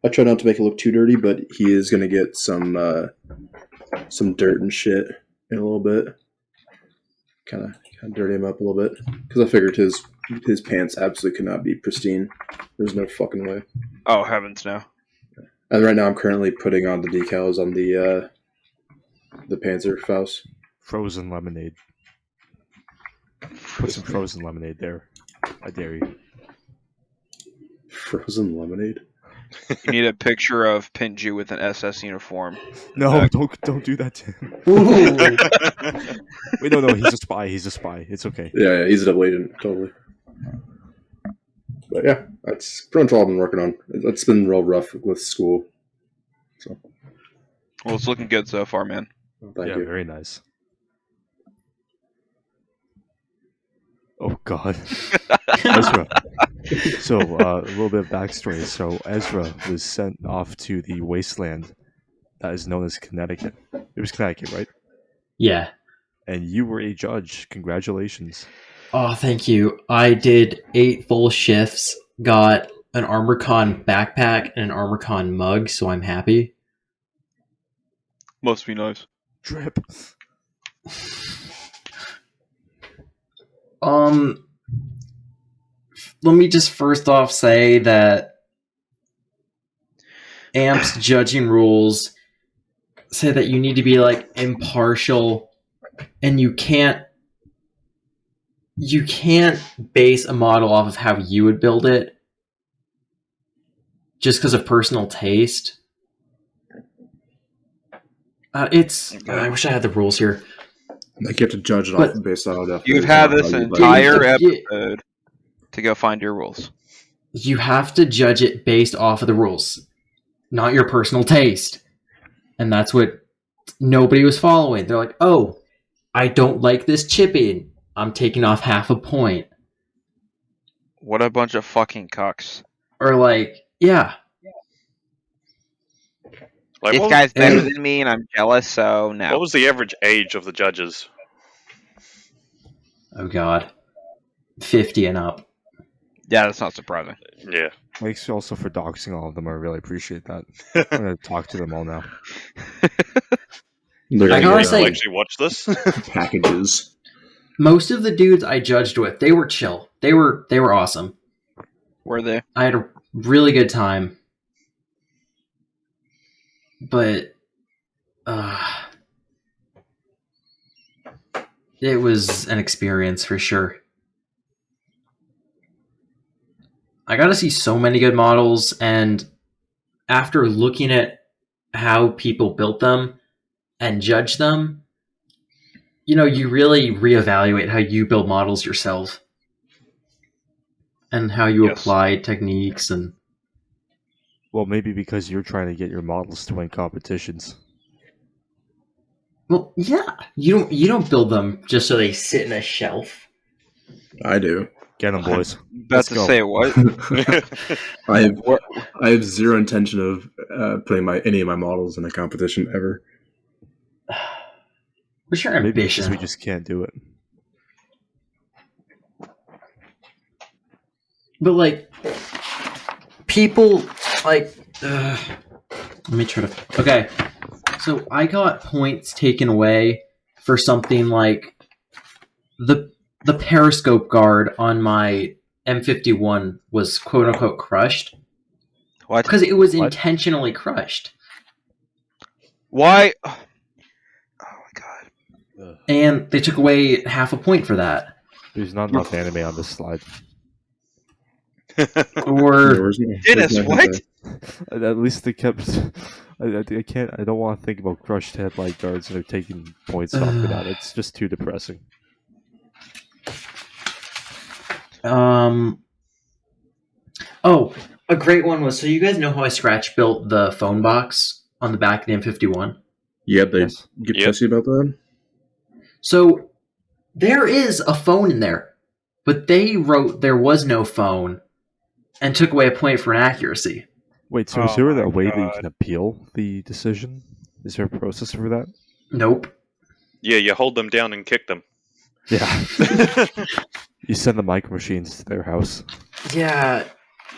I try not to make it look too dirty, but he is gonna get some dirt and shit in a little bit. Kind of dirty him up a little bit because I figured his pants absolutely could not be pristine. There's no fucking way. Oh heavens no. And right now I'm currently putting on the decals on the Panzer Faust. Frozen lemonade. Put some frozen lemonade there. I dare you. Frozen lemonade. You need a picture of Pinju with an SS uniform. No, don't do that to him. Ooh. Wait, no, he's a spy. He's a spy. It's okay. Yeah, he's a double agent, totally. But yeah, that's pretty much all I've been working on. It's been real rough with school. So Well, it's looking good so far, man. thank Yeah, you. very nice. Oh God, Ezra. So a little bit of backstory. So Ezra was sent off to the wasteland that is known as Connecticut. It was Connecticut, right? Yeah. And you were a judge. Congratulations. Oh, thank you. I did 8 full shifts, got an ArmorCon backpack and an ArmorCon mug, so I'm happy. Must be nice. Drip. Let me just first off say that AMP's judging rules say that you need to be like impartial, and you can't base a model off of how you would build it just because of personal taste. I wish I had the rules here. Like you have to judge it off based on You've had this entire Yeah. episode to go find your rules. You have to judge it based off of the rules, not your personal taste. And that's what nobody was following. They're like, oh, I don't like this chipping. I'm taking off half a point. What a bunch of fucking cucks. Or like, yeah. Like, This what, guy's better than me and I'm jealous, so no. what was the average age of the judges? Oh god. 50 and up. Yeah, that's not surprising. Yeah. Thanks also for doxing all of them. I really appreciate that. I'm gonna talk to them all now. They're I gonna gotta get, say- actually watch this. packages. Most of the dudes I judged with, they were chill. They were awesome. Were they? I had a really good time. But it was an experience for sure. I got to see so many good models, and after looking at how people built them and judge them, you really reevaluate how you build models yourself and how you Yes. apply techniques. And Well, maybe because you're trying to get your models to win competitions. well, yeah, you don't build them just so they sit in a shelf. I do. Get them, boys. About Let's to go. say what? I have zero intention of putting any of my models in a competition ever. What's your Maybe because ambition? we just can't do it. But like, people like. Let me try to. Okay, so I got points taken away for something like the periscope guard on my M51 was quote unquote crushed What? because it was What? intentionally crushed, Why? Oh my god. and they took away half a point for that. There's not enough anime on this slide. Or Where's my- Dennis, where's my what? Hentai? At least they kept. I can't. I don't want to think about crushed headlight guards and they're taking points off for that. It's just too depressing. Oh, a great one was, so you guys know how I scratch built the phone box on the back of the M51? Yeah, they Yes. get Yep. testy about that. So there is a phone in there, but they wrote there was no phone and took away a point for inaccuracy. Wait, so Oh is there my a way that you God. can appeal the decision? Is there a process for that? Nope. Yeah, you hold them down and kick them. Yeah. You send the micro machines to their house. Yeah,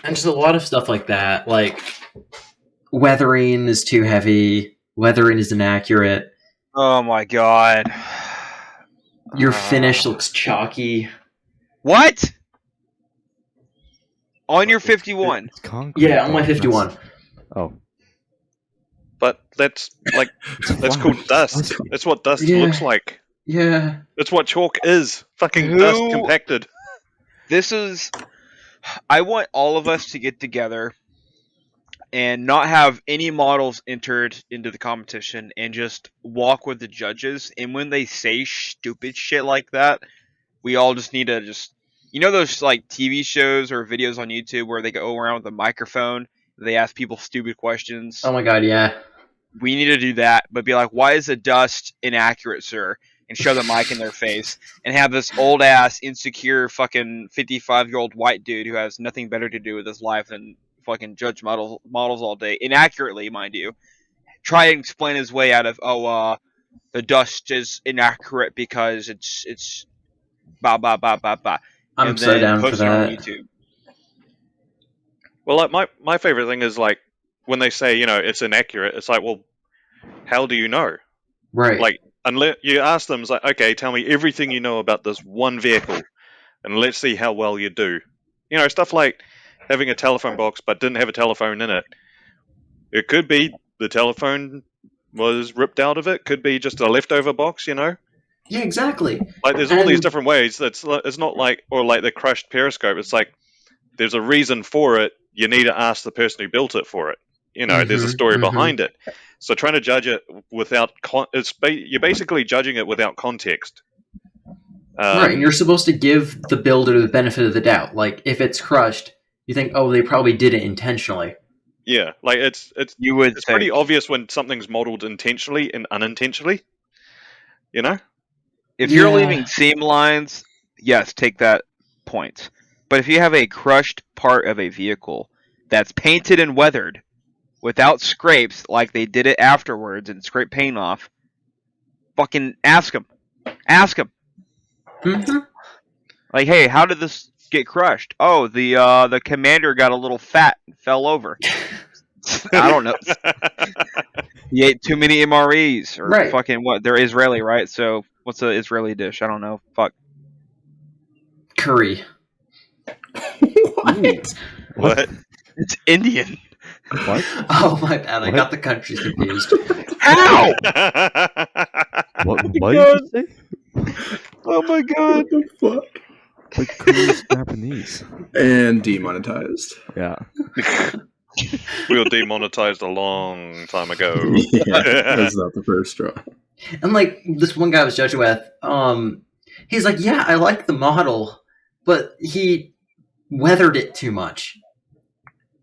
and just a lot of stuff like that. Like, weathering is too heavy, weathering is inaccurate, Oh my god. your finish looks chalky. What? On your 51. It's concrete. Yeah, on my though, 51. that's- Oh, But that's like it's that's flat. called dust. Dust. That's what dust Yeah. looks like. Yeah. That's what chalk is. Fucking Who- dust compacted. This is. I want all of us to get together and not have any models entered into the competition and just walk with the judges. And when they say stupid shit like that, we all just need to just. You know those like TV shows or videos on YouTube where they go around with a microphone, they ask people stupid questions. Oh my god, yeah. We need to do that, but be like, why is the dust inaccurate, sir? And shove the mic in their face and have this old ass, insecure, fucking 55-year-old white dude who has nothing better to do with his life than fucking judge models all day, inaccurately, mind you. Try and explain his way out of, the dust is inaccurate because it's ba ba ba ba ba. I'm And so then down for post it on that. YouTube. Well, like my favorite thing is like when they say, it's inaccurate. It's like, well, how do you know? Right. Like, unless you ask them, it's like, okay, tell me everything you know about this one vehicle, and let's see how well you do. Stuff like having a telephone box but didn't have a telephone in it. It could be the telephone was ripped out of it. Could be just a leftover box. yeah, exactly. Like there's all these And- different ways. It's not like, or like the crushed periscope. It's like there's a reason for it. You need to ask the person who built it for it. There's a Mhm, story mhm. behind it. So trying to judge it without you're basically judging it without context. Right, and you're supposed to give the builder the benefit of the doubt. Like, if it's crushed, you think, oh, they probably did it intentionally. Yeah, like it's You would it's think. pretty obvious when something's modeled intentionally and unintentionally. If you're Yeah. leaving seam lines, yes, take that point. But if you have a crushed part of a vehicle that's painted and weathered without scrapes, like they did it afterwards and scrape paint off, fucking ask them. Ask them. Mm-hmm. Like, hey, how did this get crushed? Oh, the commander got a little fat and fell over. I don't know. He ate too many MREs or Right. fucking what? They're Israeli, right? So what's an Israeli dish? I don't know. Fuck. Curry. What? What? It's Indian. What? Oh, my bad. I What? got the countries confused. How? What? my What God. did you say? Oh my god. What the fuck? But Korea's Japanese. And demonetized. Yeah. We were demonetized a long time ago. Yeah, that's not the first straw. And, like, this one guy I was judging with, he's like, yeah, I like the model, but he weathered it too much.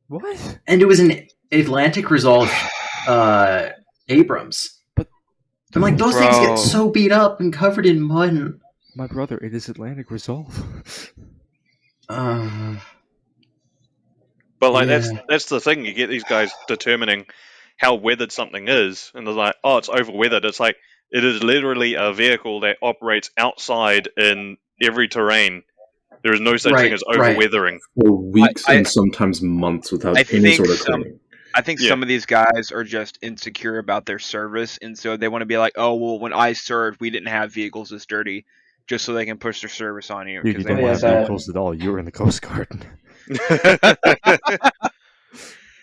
What? And it was an Atlantic Resolve Abrams. But- I'm like, those things Bro. get so beat up and covered in mud. And, My brother, it is Atlantic Resolve. But like Yeah. that's the thing. You get these guys determining how weathered something is, and they're like, "Oh, it's over weathered." It's like it is literally a vehicle that operates outside in every terrain. There is no such Right, thing as over right. weathering. For weeks I- and sometimes months without I any think sort of some- cleaning. I think Yeah. some of these guys are just insecure about their service, and so they want to be like, "Oh, well, when I served, we didn't have vehicles this dirty," just so they can push their service on you. Dude, you 'cause don't they yeah, have that- vehicles at all. You were in the Coast Guard.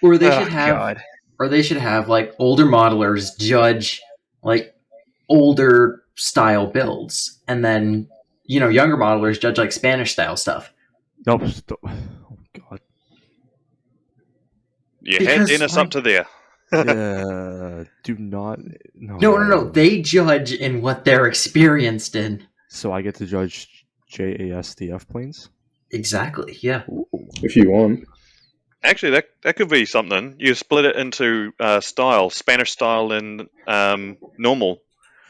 Or they Oh, should have, God. or they should have like older modelers judge like older style builds, and then younger modelers judge like Spanish style stuff. No, oh god. You Because, had Dennis like- up to there. Yeah, do not. No. They judge in what they're experienced in. So I get to judge JASDF planes. Exactly. Yeah. Ooh. If you want. Actually, that could be something. You split it into style, Spanish style and normal.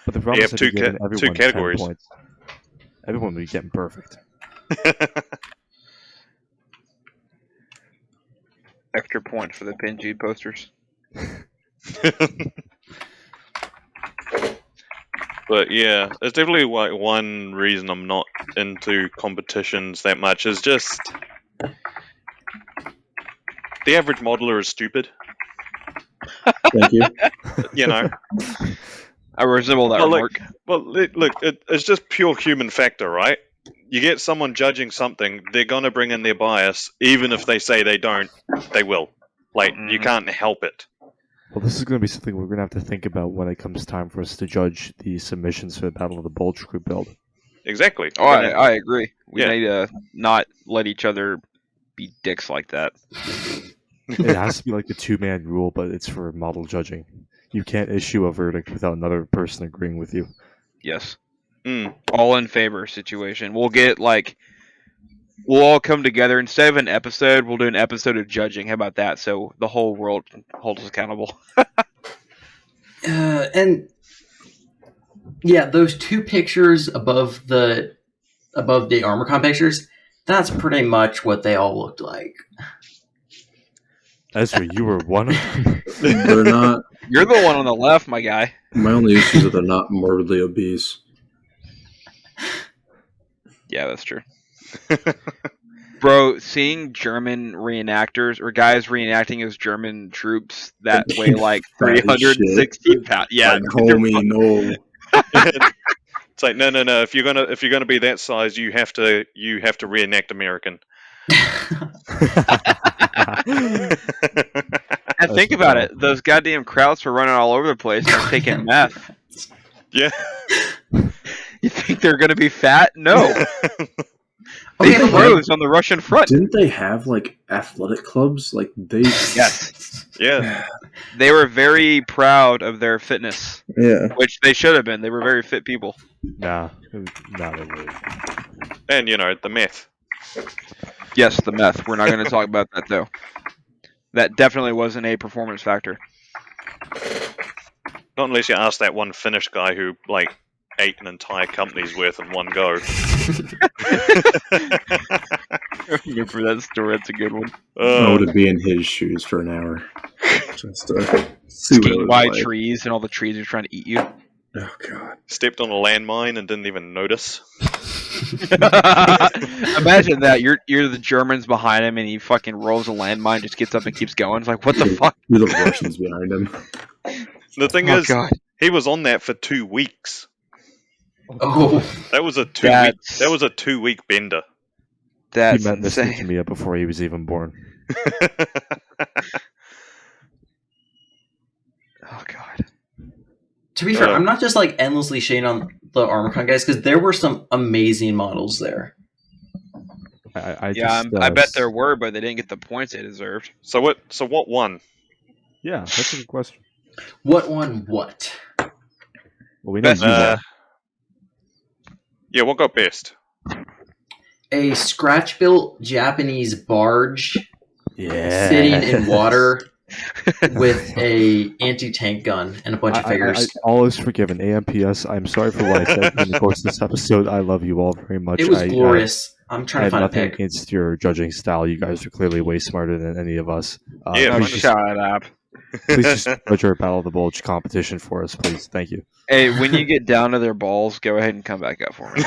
But the problem You is have I'd be giving two everyone 10 categories. points. Everyone would be getting perfect. Extra point for the PNG posters. But yeah, it's definitely like one reason I'm not into competitions that much is just the average modeler is stupid. Thank you. You know. I resemble that Well, remark. Look, it's just pure human factor, right? You get someone judging something, they're gonna bring in their bias, even if they say they don't. They will. Like you can't help it. Well, this is going to be something we're going to have to think about when it comes time for us to judge the submissions for the Battle of the Bulge Crew build. Exactly. Oh, I agree. We Yeah. need to not let each other be dicks like that. It has to be like a two-man rule, but it's for model judging. You can't issue a verdict without another person agreeing with you. Yes. Mm. All in favor situation. We'll all come together. Instead of an episode, we'll do an episode of judging. How about that? So the whole world holds us accountable. And yeah, those two pictures above the ArmorCon pictures, that's pretty much what they all looked like. Ezra, you were one of them. They're not. You're the one on the left, my guy. My only issue is that they're not morbidly obese. Yeah, that's true. Bro, seeing German reenactors or guys reenacting as German troops that weigh like Fat as 316 pounds. Yeah, Like, homie, no. It's like no. If you're gonna be that size, you have to reenact American. and think about it. Those goddamn Krauts were running all over the place and taking meth. Yeah. You think they're gonna be fat? No. Okay, They but froze on the Russian front. Didn't they have like athletic clubs? Like they. Yes. Yeah. They were very proud of their fitness, Yeah. which they should have been. They were very fit people. Nah, not really. And the meth. Yes, the meth. We're not going to talk about that, though. That definitely wasn't a performance factor. Not unless you ask that one Finnish guy who ate an entire company's worth in one go. Good for that story. That's a good one. I would be in his shoes for an hour. Just to see what it Skiing was by like. trees, and all the trees are trying to eat you. Oh god. Stepped on a landmine and didn't even notice. Imagine that. You're the Germans behind him, and he fucking rolls a landmine, just gets up and keeps going. It's like, what the fuck? You're the Russians behind him. The thing Oh, is, God. he was on that for 2 weeks. oh, That was a 2 week. That's- That was a 2-week bender. That's He meant this to insane. me before he was even born. Oh, God. to be fair, I'm not just like endlessly shading on the ArmorCon guys because there were some amazing models there. I I bet there were, but they didn't get the points they deserved. So what won? Yeah, that's a good question. What won what? Well, we know Best you Uh, won. yeah, what got best? A scratch-built Japanese barge Yeah. sitting in water with a anti-tank gun and a bunch of figures. All is forgiven. AMPS, I'm sorry for what I said in the course of this episode. I love you all very much. It was I glorious. I'm I trying to have find a nothing pic. against your judging style. You guys are clearly way smarter than any of us. Yeah, Oh, please, just, shut up. please just judge our Battle of the Bulge competition for us, please. Thank you. Hey, when you get down to their balls, go ahead and come back up for me.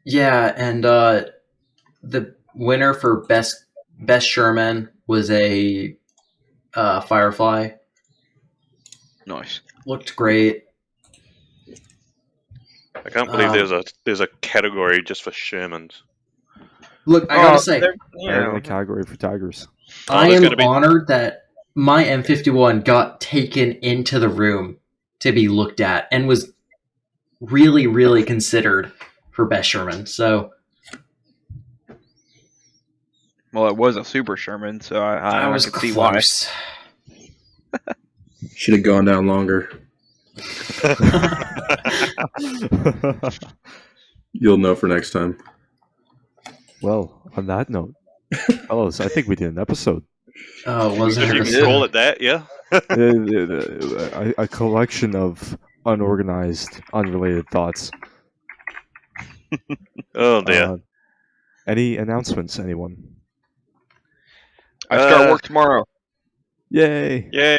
Yeah, and the winner for best Sherman was a Firefly. Nice. Looked great. I can't believe there's a category just for Shermans. Look, I gotta say, Better than a category for Tigers. I there's am gonna be- honored that my M51 got taken into the room to be looked at and was really, really considered for best Sherman. So Well, it was a Super Sherman, so I I was can see why. close. Should have gone down longer. You'll know for next time. Well, on that note, fellas, I think we did an episode. Oh, it wasn't If you an can episode. call it that, yeah. A collection of unorganized, unrelated thoughts. Oh dear. Any announcements, anyone? I start work tomorrow. Yay! Yeah.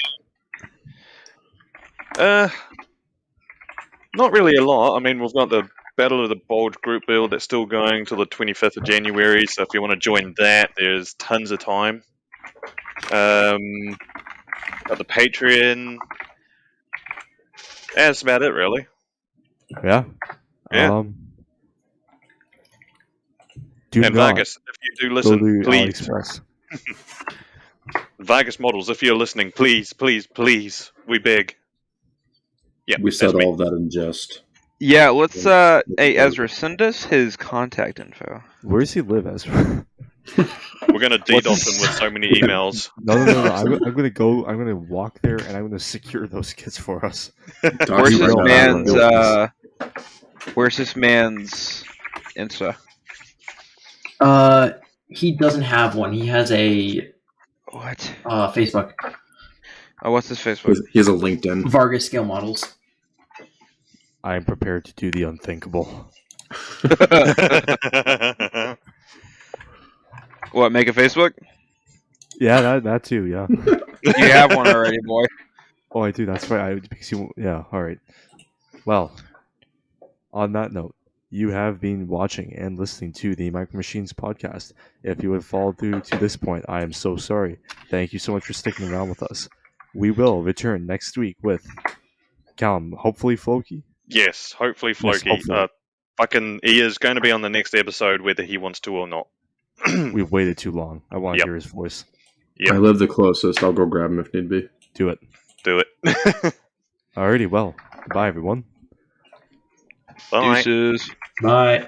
Not really a lot. I mean, we've got the Battle of the Bulge group build that's still going till the 25th of January. So if you want to join that, there's tons of time. Got the Patreon. That's about it, really. Yeah. Yeah. Do And not Vargas, if you do go listen, to please. AliExpress. Vargas Models, if you're listening, please, please, please, we beg. Yeah, We that's said me. all of that in jest. Yeah, let's. Hey, Ezra, send us his contact info. Where does he live, Ezra? We're gonna DDoS him with so many emails. No. I'm gonna go. I'm gonna walk there, and I'm gonna secure those kids for us. Where's this right now, man's? Vargas. Where's this man's Insta? He doesn't have one. He has a What? Facebook. Oh, what's his Facebook? He has a LinkedIn. Vargas Scale Models. I am prepared to do the unthinkable. What? Make a Facebook? Yeah, that too. Yeah. You have one already, boy. Oh, I do. That's right. Yeah. All right. Well, on that note, you have been watching and listening to the Micro Machines podcast. If you have followed through to this point, I am so sorry. Thank you so much for sticking around with us. We will return next week with Callum, hopefully Floki. Yes, hopefully Yes, Floki. hopefully. He is going to be on the next episode, whether he wants to or not. We've waited too long. I want to Yep. hear his voice. Yep. I live the closest. I'll go grab him if need be. Do it. Do it. Alrighty, well, goodbye everyone. Bye. Deuces. Bye.